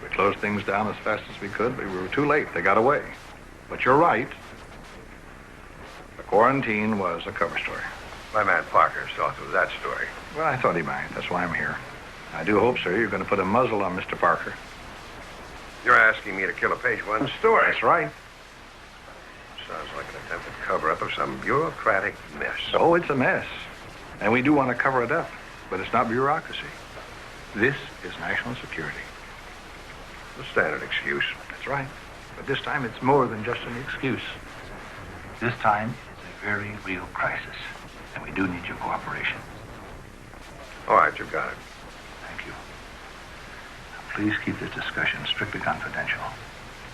We closed things down as fast as we could, but we were too late. They got away. But you're right. The quarantine was a cover story. My man Parker saw through that story. Well, I thought he might. That's why I'm here. I do hope, sir, you're going to put a muzzle on Mr. Parker. You're asking me to kill a page one story. That's right. Sounds like an attempted cover-up of some bureaucratic mess. Oh, it's a mess. And we do want to cover it up. But it's not bureaucracy. This is national security. The standard excuse. That's right. But this time it's more than just an excuse. This time it's a very real crisis. And we do need your cooperation. All right, you've got it. Thank you. Now, please keep this discussion strictly confidential.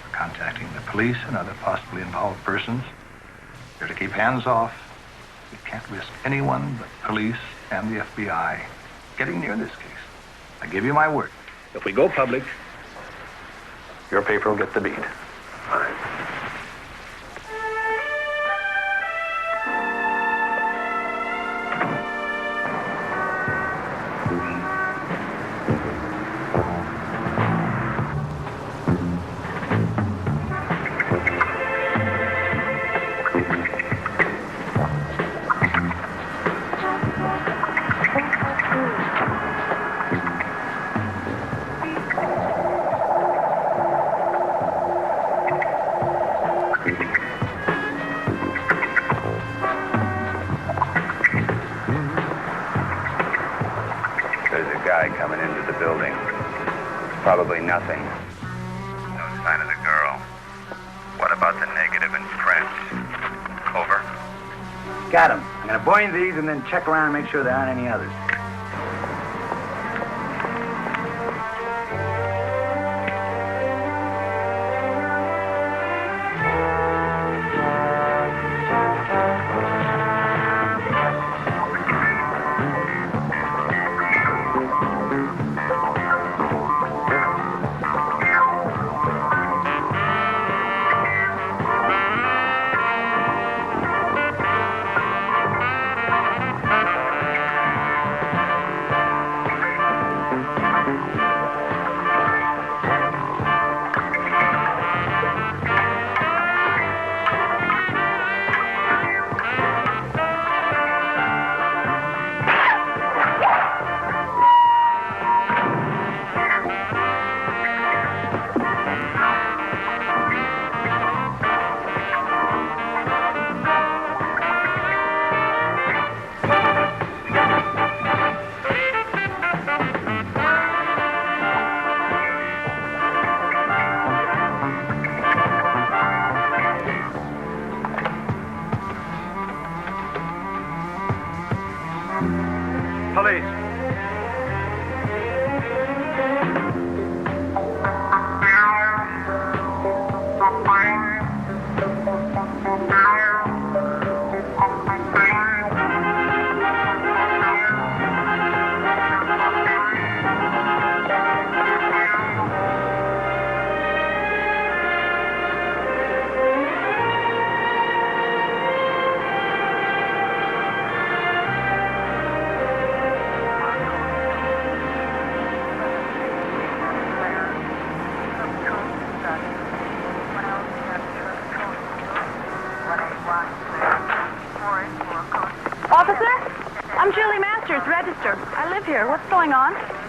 We're contacting the police and other possibly involved persons. You're to keep hands off. We can't risk anyone but police and the FBI getting near this case. I give you my word. If we go public, your paper will get the beat. All right. Coming into the building. Probably nothing. No sign of the girl. What about the negative and print? Over. Got him. I'm going to bind these and then check around and make sure there aren't any others.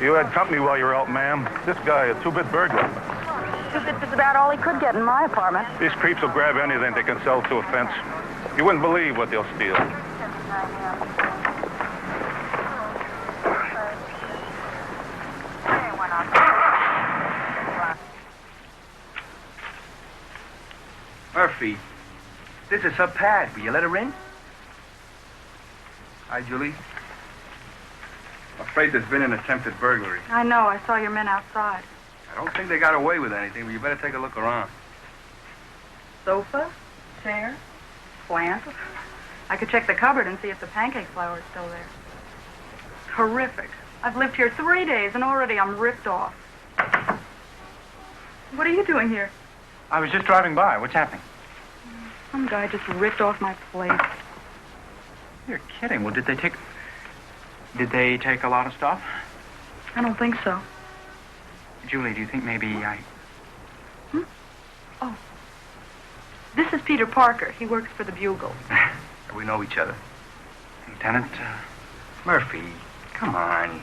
You had company while you were out, ma'am. This guy, a two-bit burglar. Two-bits is about all he could get in my apartment. These creeps will grab anything they can sell to a fence. You wouldn't believe what they'll steal. Murphy, this is her pad. Will you let her in? Hi, Julie. I'm afraid there's been an attempted burglary. I know. I saw your men outside. I don't think they got away with anything, but you better take a look around. Sofa, chair, plant. I could check the cupboard and see if the pancake flour is still there. Horrific. I've lived here 3 days and already I'm ripped off. What are you doing here? I was just driving by. What's happening? Some guy just ripped off my plate. You're kidding. Well, did they take a lot of stuff? I don't think so. Julie, do you think maybe I... Oh. This is Peter Parker. He works for the Bugle. We know each other. Lieutenant, Murphy, come on.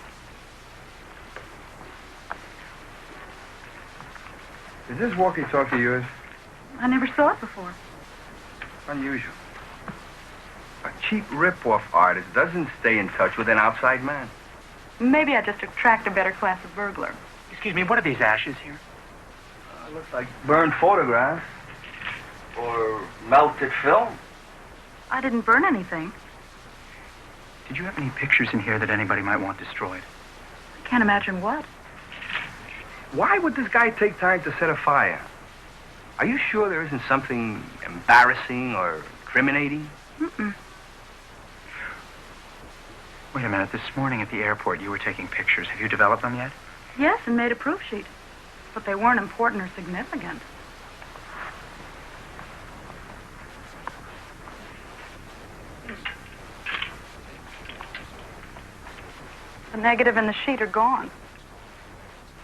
Is this walkie-talkie yours? I never saw it before. Unusual. A cheap rip-off artist doesn't stay in touch with an outside man. Maybe I just attract a better class of burglar. Excuse me, what are these ashes here? Looks like burned photographs. Or melted film. I didn't burn anything. Did you have any pictures in here that anybody might want destroyed? I can't imagine what. Why would this guy take time to set a fire? Are you sure there isn't something embarrassing or incriminating? Mm-mm. Wait a minute. This morning at the airport, you were taking pictures. Have you developed them yet? Yes, and made a proof sheet. But they weren't important or significant. The negative and the sheet are gone.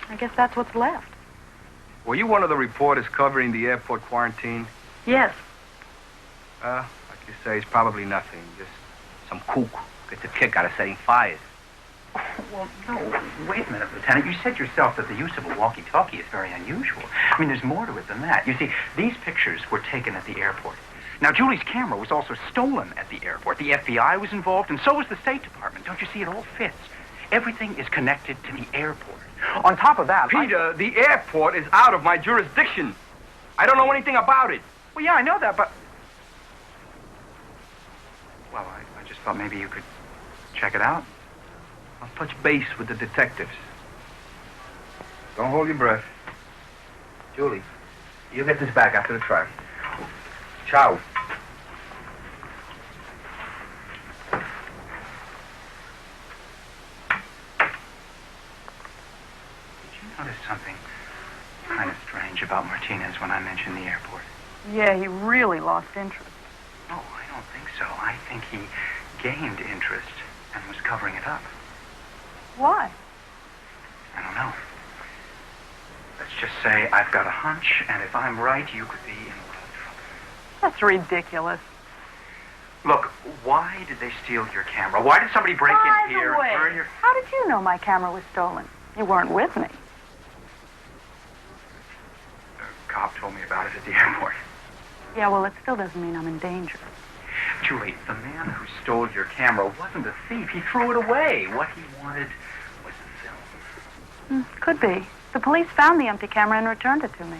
I guess that's what's left. Were you one of the reporters covering the airport quarantine? Yes. Like you say, it's probably nothing. Just some kook gets a kick out of setting fires. Well, no, wait a minute, Lieutenant. You said yourself that the use of a walkie-talkie is very unusual. I mean, there's more to it than that. You see, these pictures were taken at the airport. Now, Julie's camera was also stolen at the airport. The FBI was involved, and so was the State Department. Don't you see? It all fits. Everything is connected to the airport. On top of that, Peter, the airport is out of my jurisdiction. I don't know anything about it. Well, yeah, I know that, but... Well, I just thought maybe you could check it out. I'll touch base with the detectives. Don't hold your breath. Julie, you get this back after the trial. Ciao. Notice something kind of strange about Martinez when I mentioned the airport. Yeah, he really lost interest. Oh, I don't think so. I think he gained interest and was covering it up. Why? I don't know. Let's just say I've got a hunch, and if I'm right, you could be in a lot of trouble. That's ridiculous. Look, why did they steal your camera? Why did somebody break in here and burn your... How did you know my camera was stolen? You weren't with me. The cop told me about it at the airport. Yeah, well, it still doesn't mean I'm in danger. Julie, the man who stole your camera wasn't a thief. He threw it away. What he wanted was the film. Could be. The police found the empty camera and returned it to me.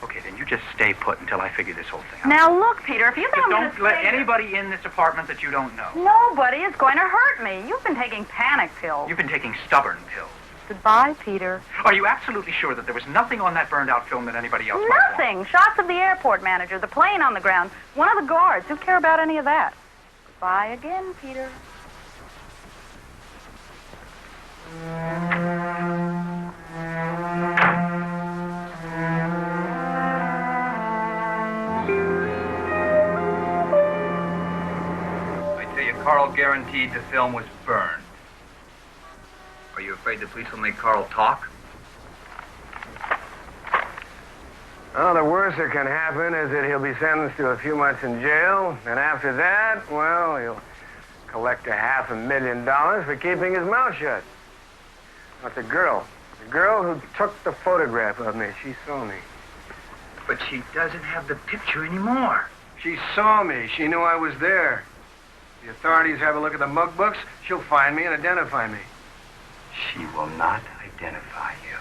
Okay, then you just stay put until I figure this whole thing out. Now, look, Peter, if you think Just I'm don't let anybody in this apartment that you don't know. Nobody is going to hurt me. You've been taking panic pills. You've been taking stubborn pills. Goodbye, Peter. Are you absolutely sure that there was nothing on that burned-out film that anybody else might want? Nothing. Shots of the airport manager, the plane on the ground, one of the guards. Who care about any of that? Goodbye again, Peter. I tell you, Carl guaranteed the film was burned. Are you afraid the police will make Carl talk? Well, the worst that can happen is that he'll be sentenced to a few months in jail, and after that, well, he'll collect $500,000 for keeping his mouth shut. But the girl who took the photograph of me, she saw me. But she doesn't have the picture anymore. She saw me. She knew I was there. The authorities have a look at the mug books. She'll find me and identify me. She will not identify you.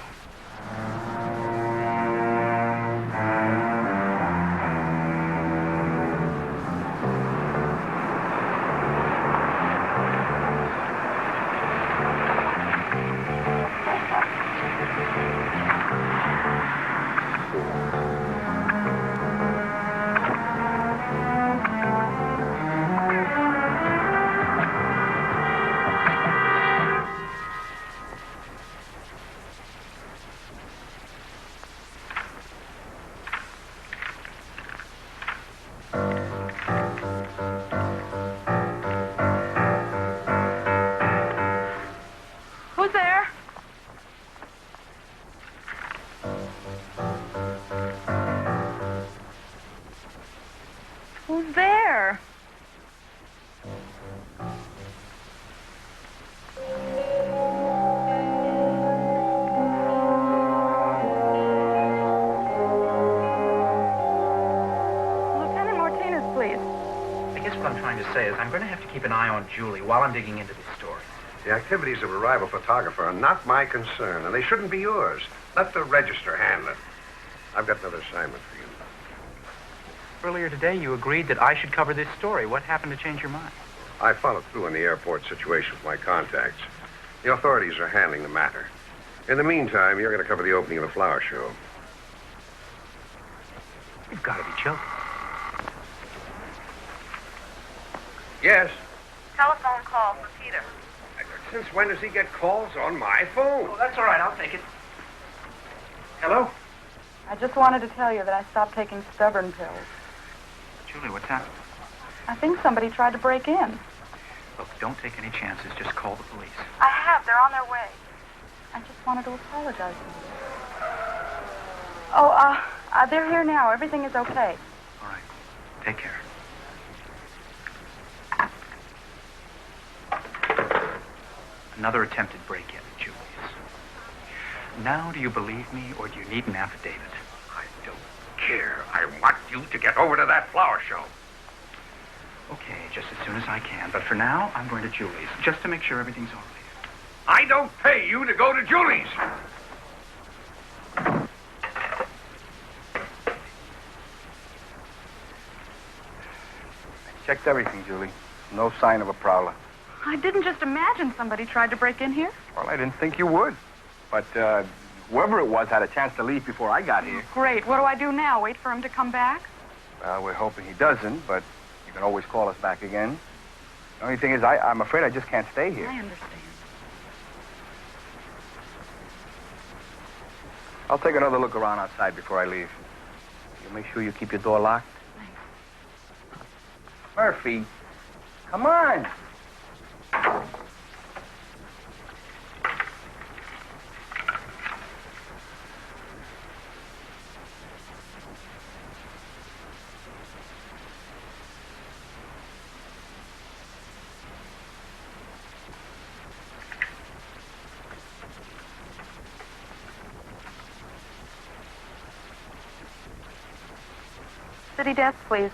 say is I'm going to have to keep an eye on Julie while I'm digging into this story. The activities of a rival photographer are not my concern, and they shouldn't be yours. Let the register handle it. I've got another assignment for you. Earlier today, you agreed that I should cover this story. What happened to change your mind? I followed through on the airport situation with my contacts. The authorities are handling the matter. In the meantime, you're going to cover the opening of the flower show. You've got to be joking. Yes? Telephone call for Peter. Since when does he get calls on my phone? Oh, that's all right. I'll take it. Hello? I just wanted to tell you that I stopped taking stubborn pills. Julie, what's happened? I think somebody tried to break in. Look, don't take any chances. Just call the police. I have. They're on their way. I just wanted to apologize to you. Oh, they're here now. Everything is okay. All right. Take care. Another attempted break-in, Julius. Now, do you believe me, or do you need an affidavit? I don't care. I want you to get over to that flower show. Okay, just as soon as I can. But for now, I'm going to Julie's, just to make sure everything's all right. I don't pay you to go to Julie's. Checked everything, Julie. No sign of a prowler. I didn't just imagine somebody tried to break in here. Well, I didn't think you would. But whoever it was had a chance to leave before I got here. Great. What do I do now? Wait for him to come back? We're hoping he doesn't, but you can always call us back again. The only thing is, I'm afraid I just can't stay here. I understand. I'll take another look around outside before I leave. You make sure you keep your door locked. Thanks. Murphy, come on. City desk, please.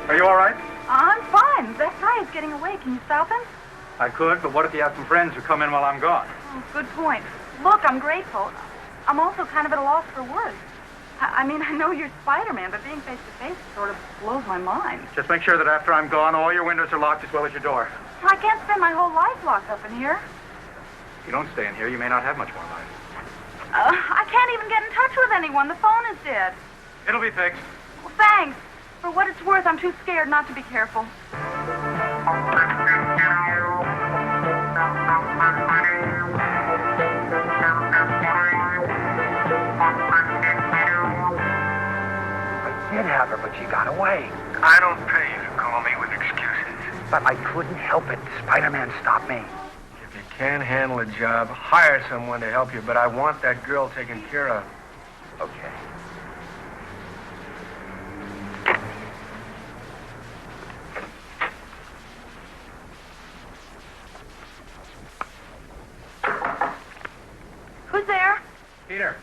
Are you all right? I'm fine. That guy is getting away. Can you stop him? I could, but what if you have some friends who come in while I'm gone? Oh, good point. Look, I'm grateful. I'm also kind of at a loss for words. I mean, I know you're Spider-Man, but being face-to-face sort of blows my mind. Just make sure that after I'm gone, all your windows are locked as well as your door. I can't spend my whole life locked up in here. If you don't stay in here, you may not have much more life. I can't even get in touch with anyone. The phone is dead. It'll be fixed. Well, thanks. For what it's worth, I'm too scared not to be careful. I did have her, but she got away. I don't pay you to call me with excuses. But I couldn't help it. Spider-Man stopped me. If you can't handle a job, hire someone to help you, but I want that girl taken care of. Okay. Who's there? Peter.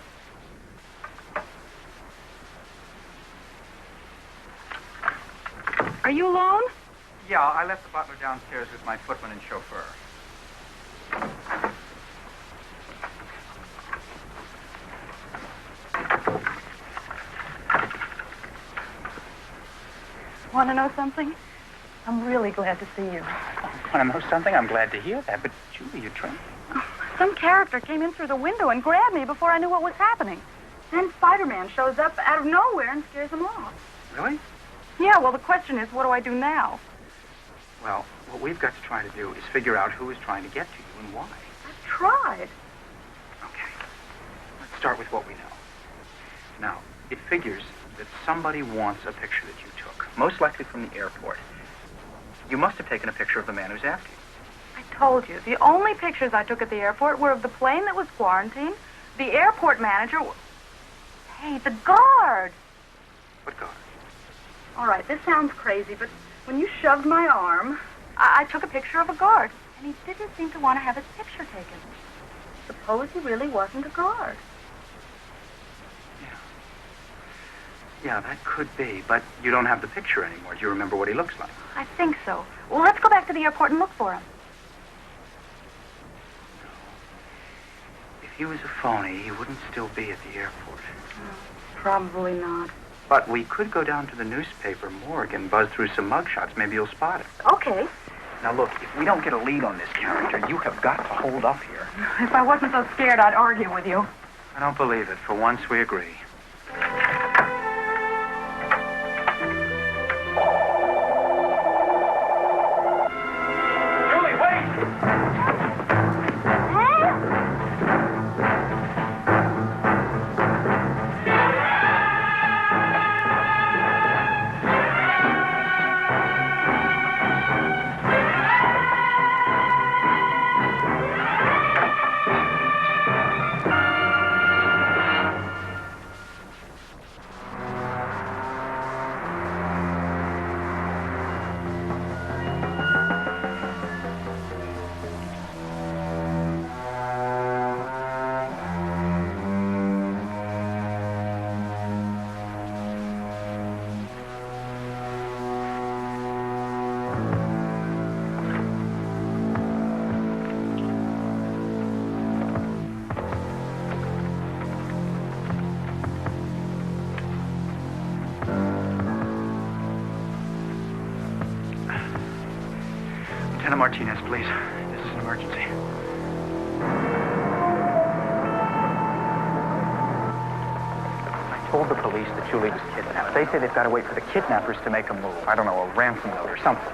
Are you alone? Yeah, I left the butler downstairs with my footman and chauffeur. Want to know something? I'm really glad to see you. Want to know something? I'm glad to hear that. But, Julie, you're trying... Some character came in through the window and grabbed me before I knew what was happening. Then Spider-Man shows up out of nowhere and scares them off. Really? Yeah, well, the question is, what do I do now? Well, what we've got to try to do is figure out who is trying to get to you and why. I've tried. Okay. Let's start with what we know. Now, it figures that somebody wants a picture that you took, most likely from the airport. You must have taken a picture of the man who's after you. I told you, the only pictures I took at the airport were of the plane that was quarantined, the airport manager... Hey, the guard! What guard? All right, this sounds crazy, but when you shoved my arm, I took a picture of a guard, and he didn't seem to want to have his picture taken. Suppose he really wasn't a guard. Yeah, that could be, but you don't have the picture anymore. Do you remember what he looks like? I think so. Well, let's go back to the airport and look for him. If he was a phony, he wouldn't still be at the airport. Probably not. But we could go down to the newspaper morgue and buzz through some mugshots. Maybe you'll spot him. Okay. Now, look, if we don't get a lead on this character, you have got to hold up here. If I wasn't so scared, I'd argue with you. I don't believe it. For once, we agree. Lieutenant Martinez, please. This is an emergency. I told the police that Julie was kidnapped. They say they've got to wait for the kidnappers to make a move. I don't know, a ransom note or something.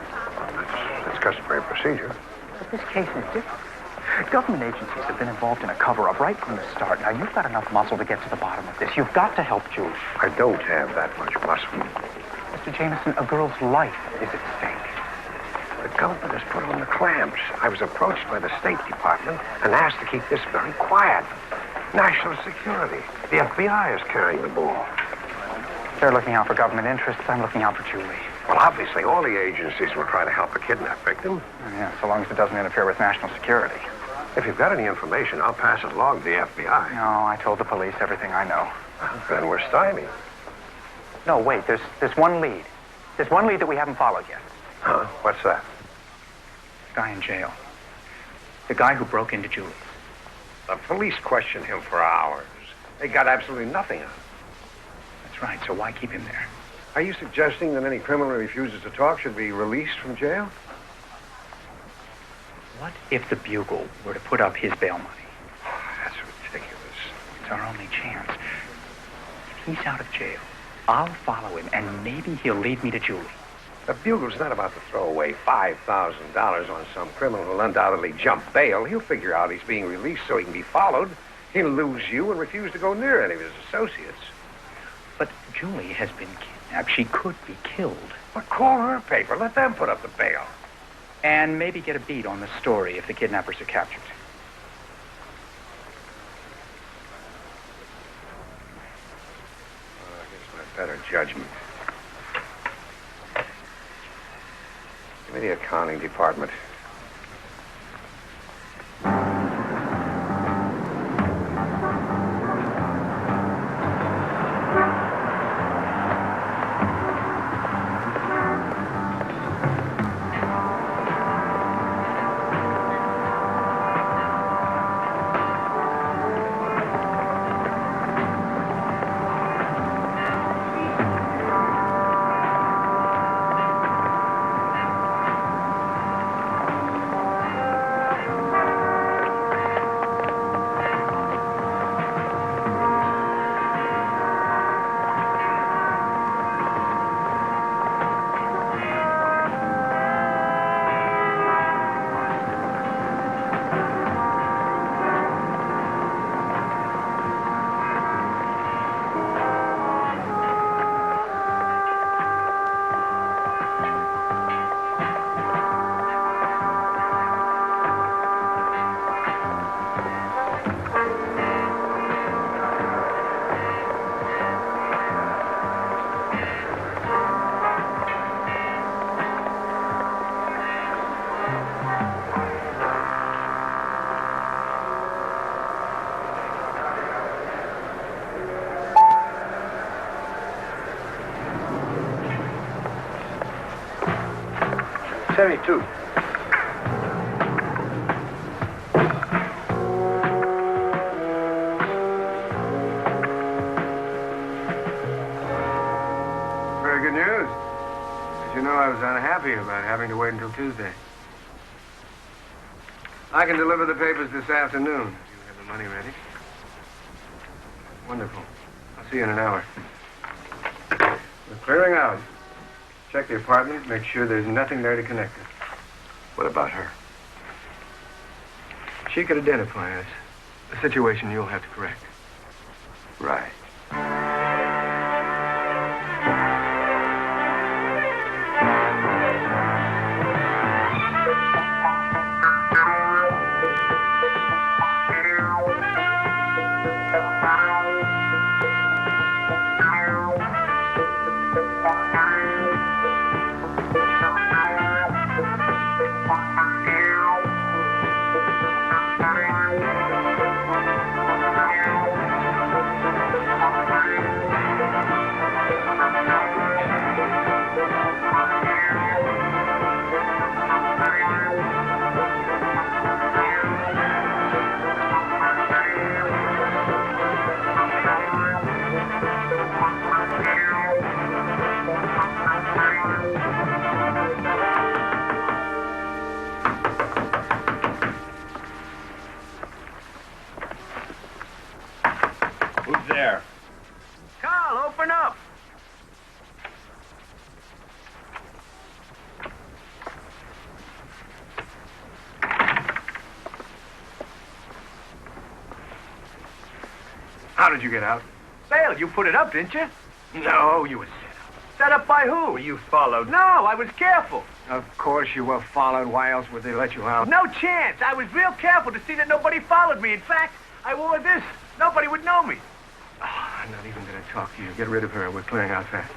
That's customary procedure. But this case is different. Government agencies have been involved in a cover-up right from the start. Now, you've got enough muscle to get to the bottom of this. You've got to help Julie. I don't have that much muscle. Mr. Jameson, a girl's life is at stake. The government has put on the clamps. I was approached by the State Department and asked to keep this very quiet. National security. The FBI is carrying the ball. They're looking out for government interests. I'm looking out for Julie. Well, obviously, all the agencies will try to help a kidnap victim. Yeah, so long as it doesn't interfere with national security. If you've got any information, I'll pass it along to the FBI. No, I told the police everything I know. Then we're stymied. No, wait, there's one lead. There's one lead that we haven't followed yet. Huh? What's that? The guy in jail. The guy who broke into Julie's. The police questioned him for hours. They got absolutely nothing on him. That's right, so why keep him there? Are you suggesting that any criminal who refuses to talk should be released from jail? What if the Bugle were to put up his bail money? Oh, that's ridiculous. It's our only chance. If he's out of jail, I'll follow him, and maybe he'll lead me to Julie. The Bugle's not about to throw away $5,000 on some criminal who'll undoubtedly jump bail. He'll figure out he's being released so he can be followed. He'll lose you and refuse to go near any of his associates. But Julie has been kidnapped. She could be killed. But call her paper. Let them put up the bail. and maybe get a beat on the story if the kidnappers are captured. Against my better judgment. Give me the accounting department. S02. Very good news. As you know, I was unhappy about having to wait until Tuesday. I can deliver the papers this afternoon, if you have the money ready. Wonderful. I'll see you in an hour. We're clearing out. Check the apartment, make sure there's nothing there to connect us. What about her? She could identify us. A situation you'll have to correct. Right. Who's there? Carl, open up! How did you get out? Bail, you put it up, didn't you? No, you were set up. Set up by who? Well, you followed. No, I was careful. Of course you were followed. Why else would they let you out? No chance. I was real careful to see that nobody followed me. In fact, I wore this. Nobody would know me. Oh, I'm not even going to talk to you. Get rid of her. We're clearing out fast.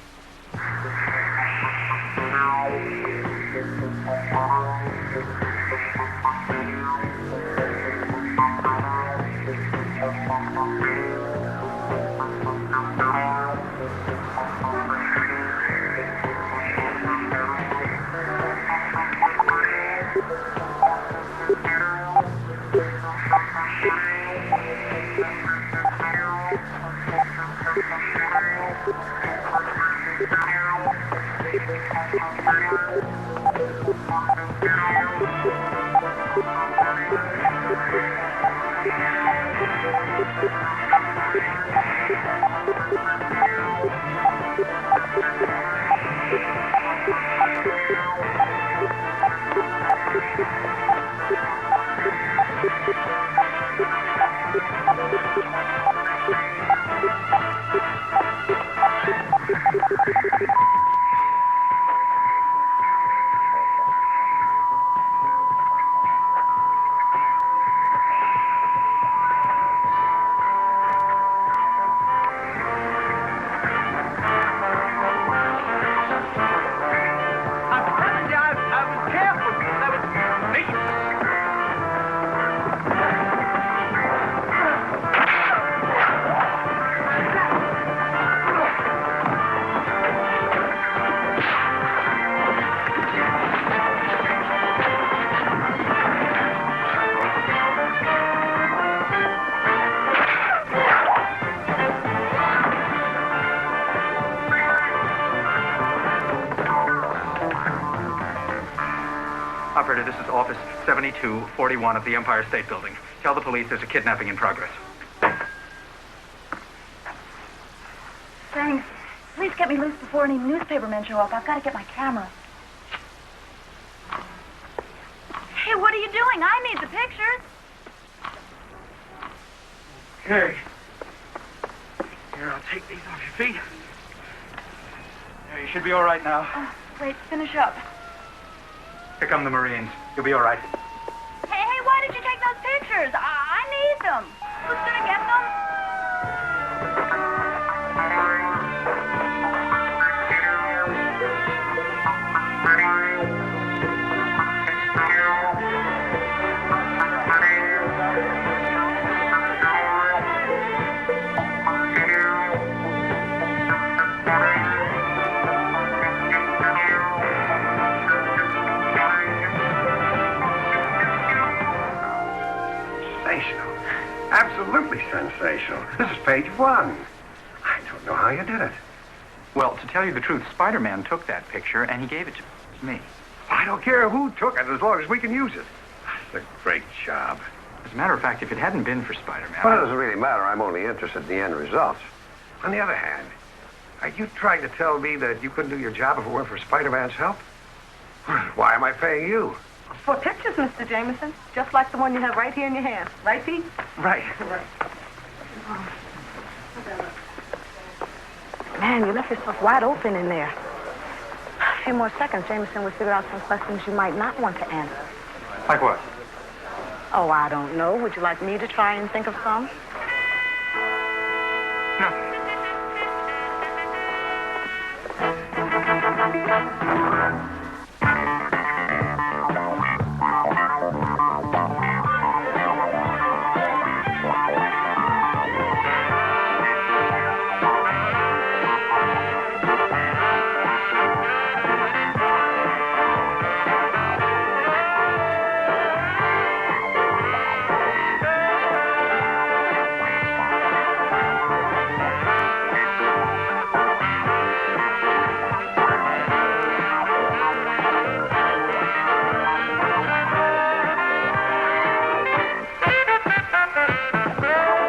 is office 7241 of the Empire State Building. Tell the police there's a kidnapping in progress. Thanks. Please get me loose before any newspapermen show up. I've got to get my camera. Hey, what are you doing? I need the pictures. Okay. Here, I'll take these off your feet. There, you should be all right now. Oh, wait, finish up. Here come the Marines. You'll be all right. Hey, why did you take those pictures? I need them. Who's gonna get them? Sensational. Absolutely sensational. This is page 1. I don't know how you did it. Well, to tell you the truth, Spider-Man took that picture and he gave it to me. I don't care who took it as long as we can use it. It's a great job. As a matter of fact, if it hadn't been for Spider-Man... Well, it doesn't really matter. I'm only interested in the end results. On the other hand, are you trying to tell me that you couldn't do your job if it weren't for Spider-Man's help? Why am I paying you? For pictures, Mr. Jameson. Just like the one you have right here in your hand. Right, Pete? Right. Man, you left yourself wide open in there. A few more seconds, Jameson would figure out some questions you might not want to answer. Like what? Oh, I don't know. Would you like me to try and think of some?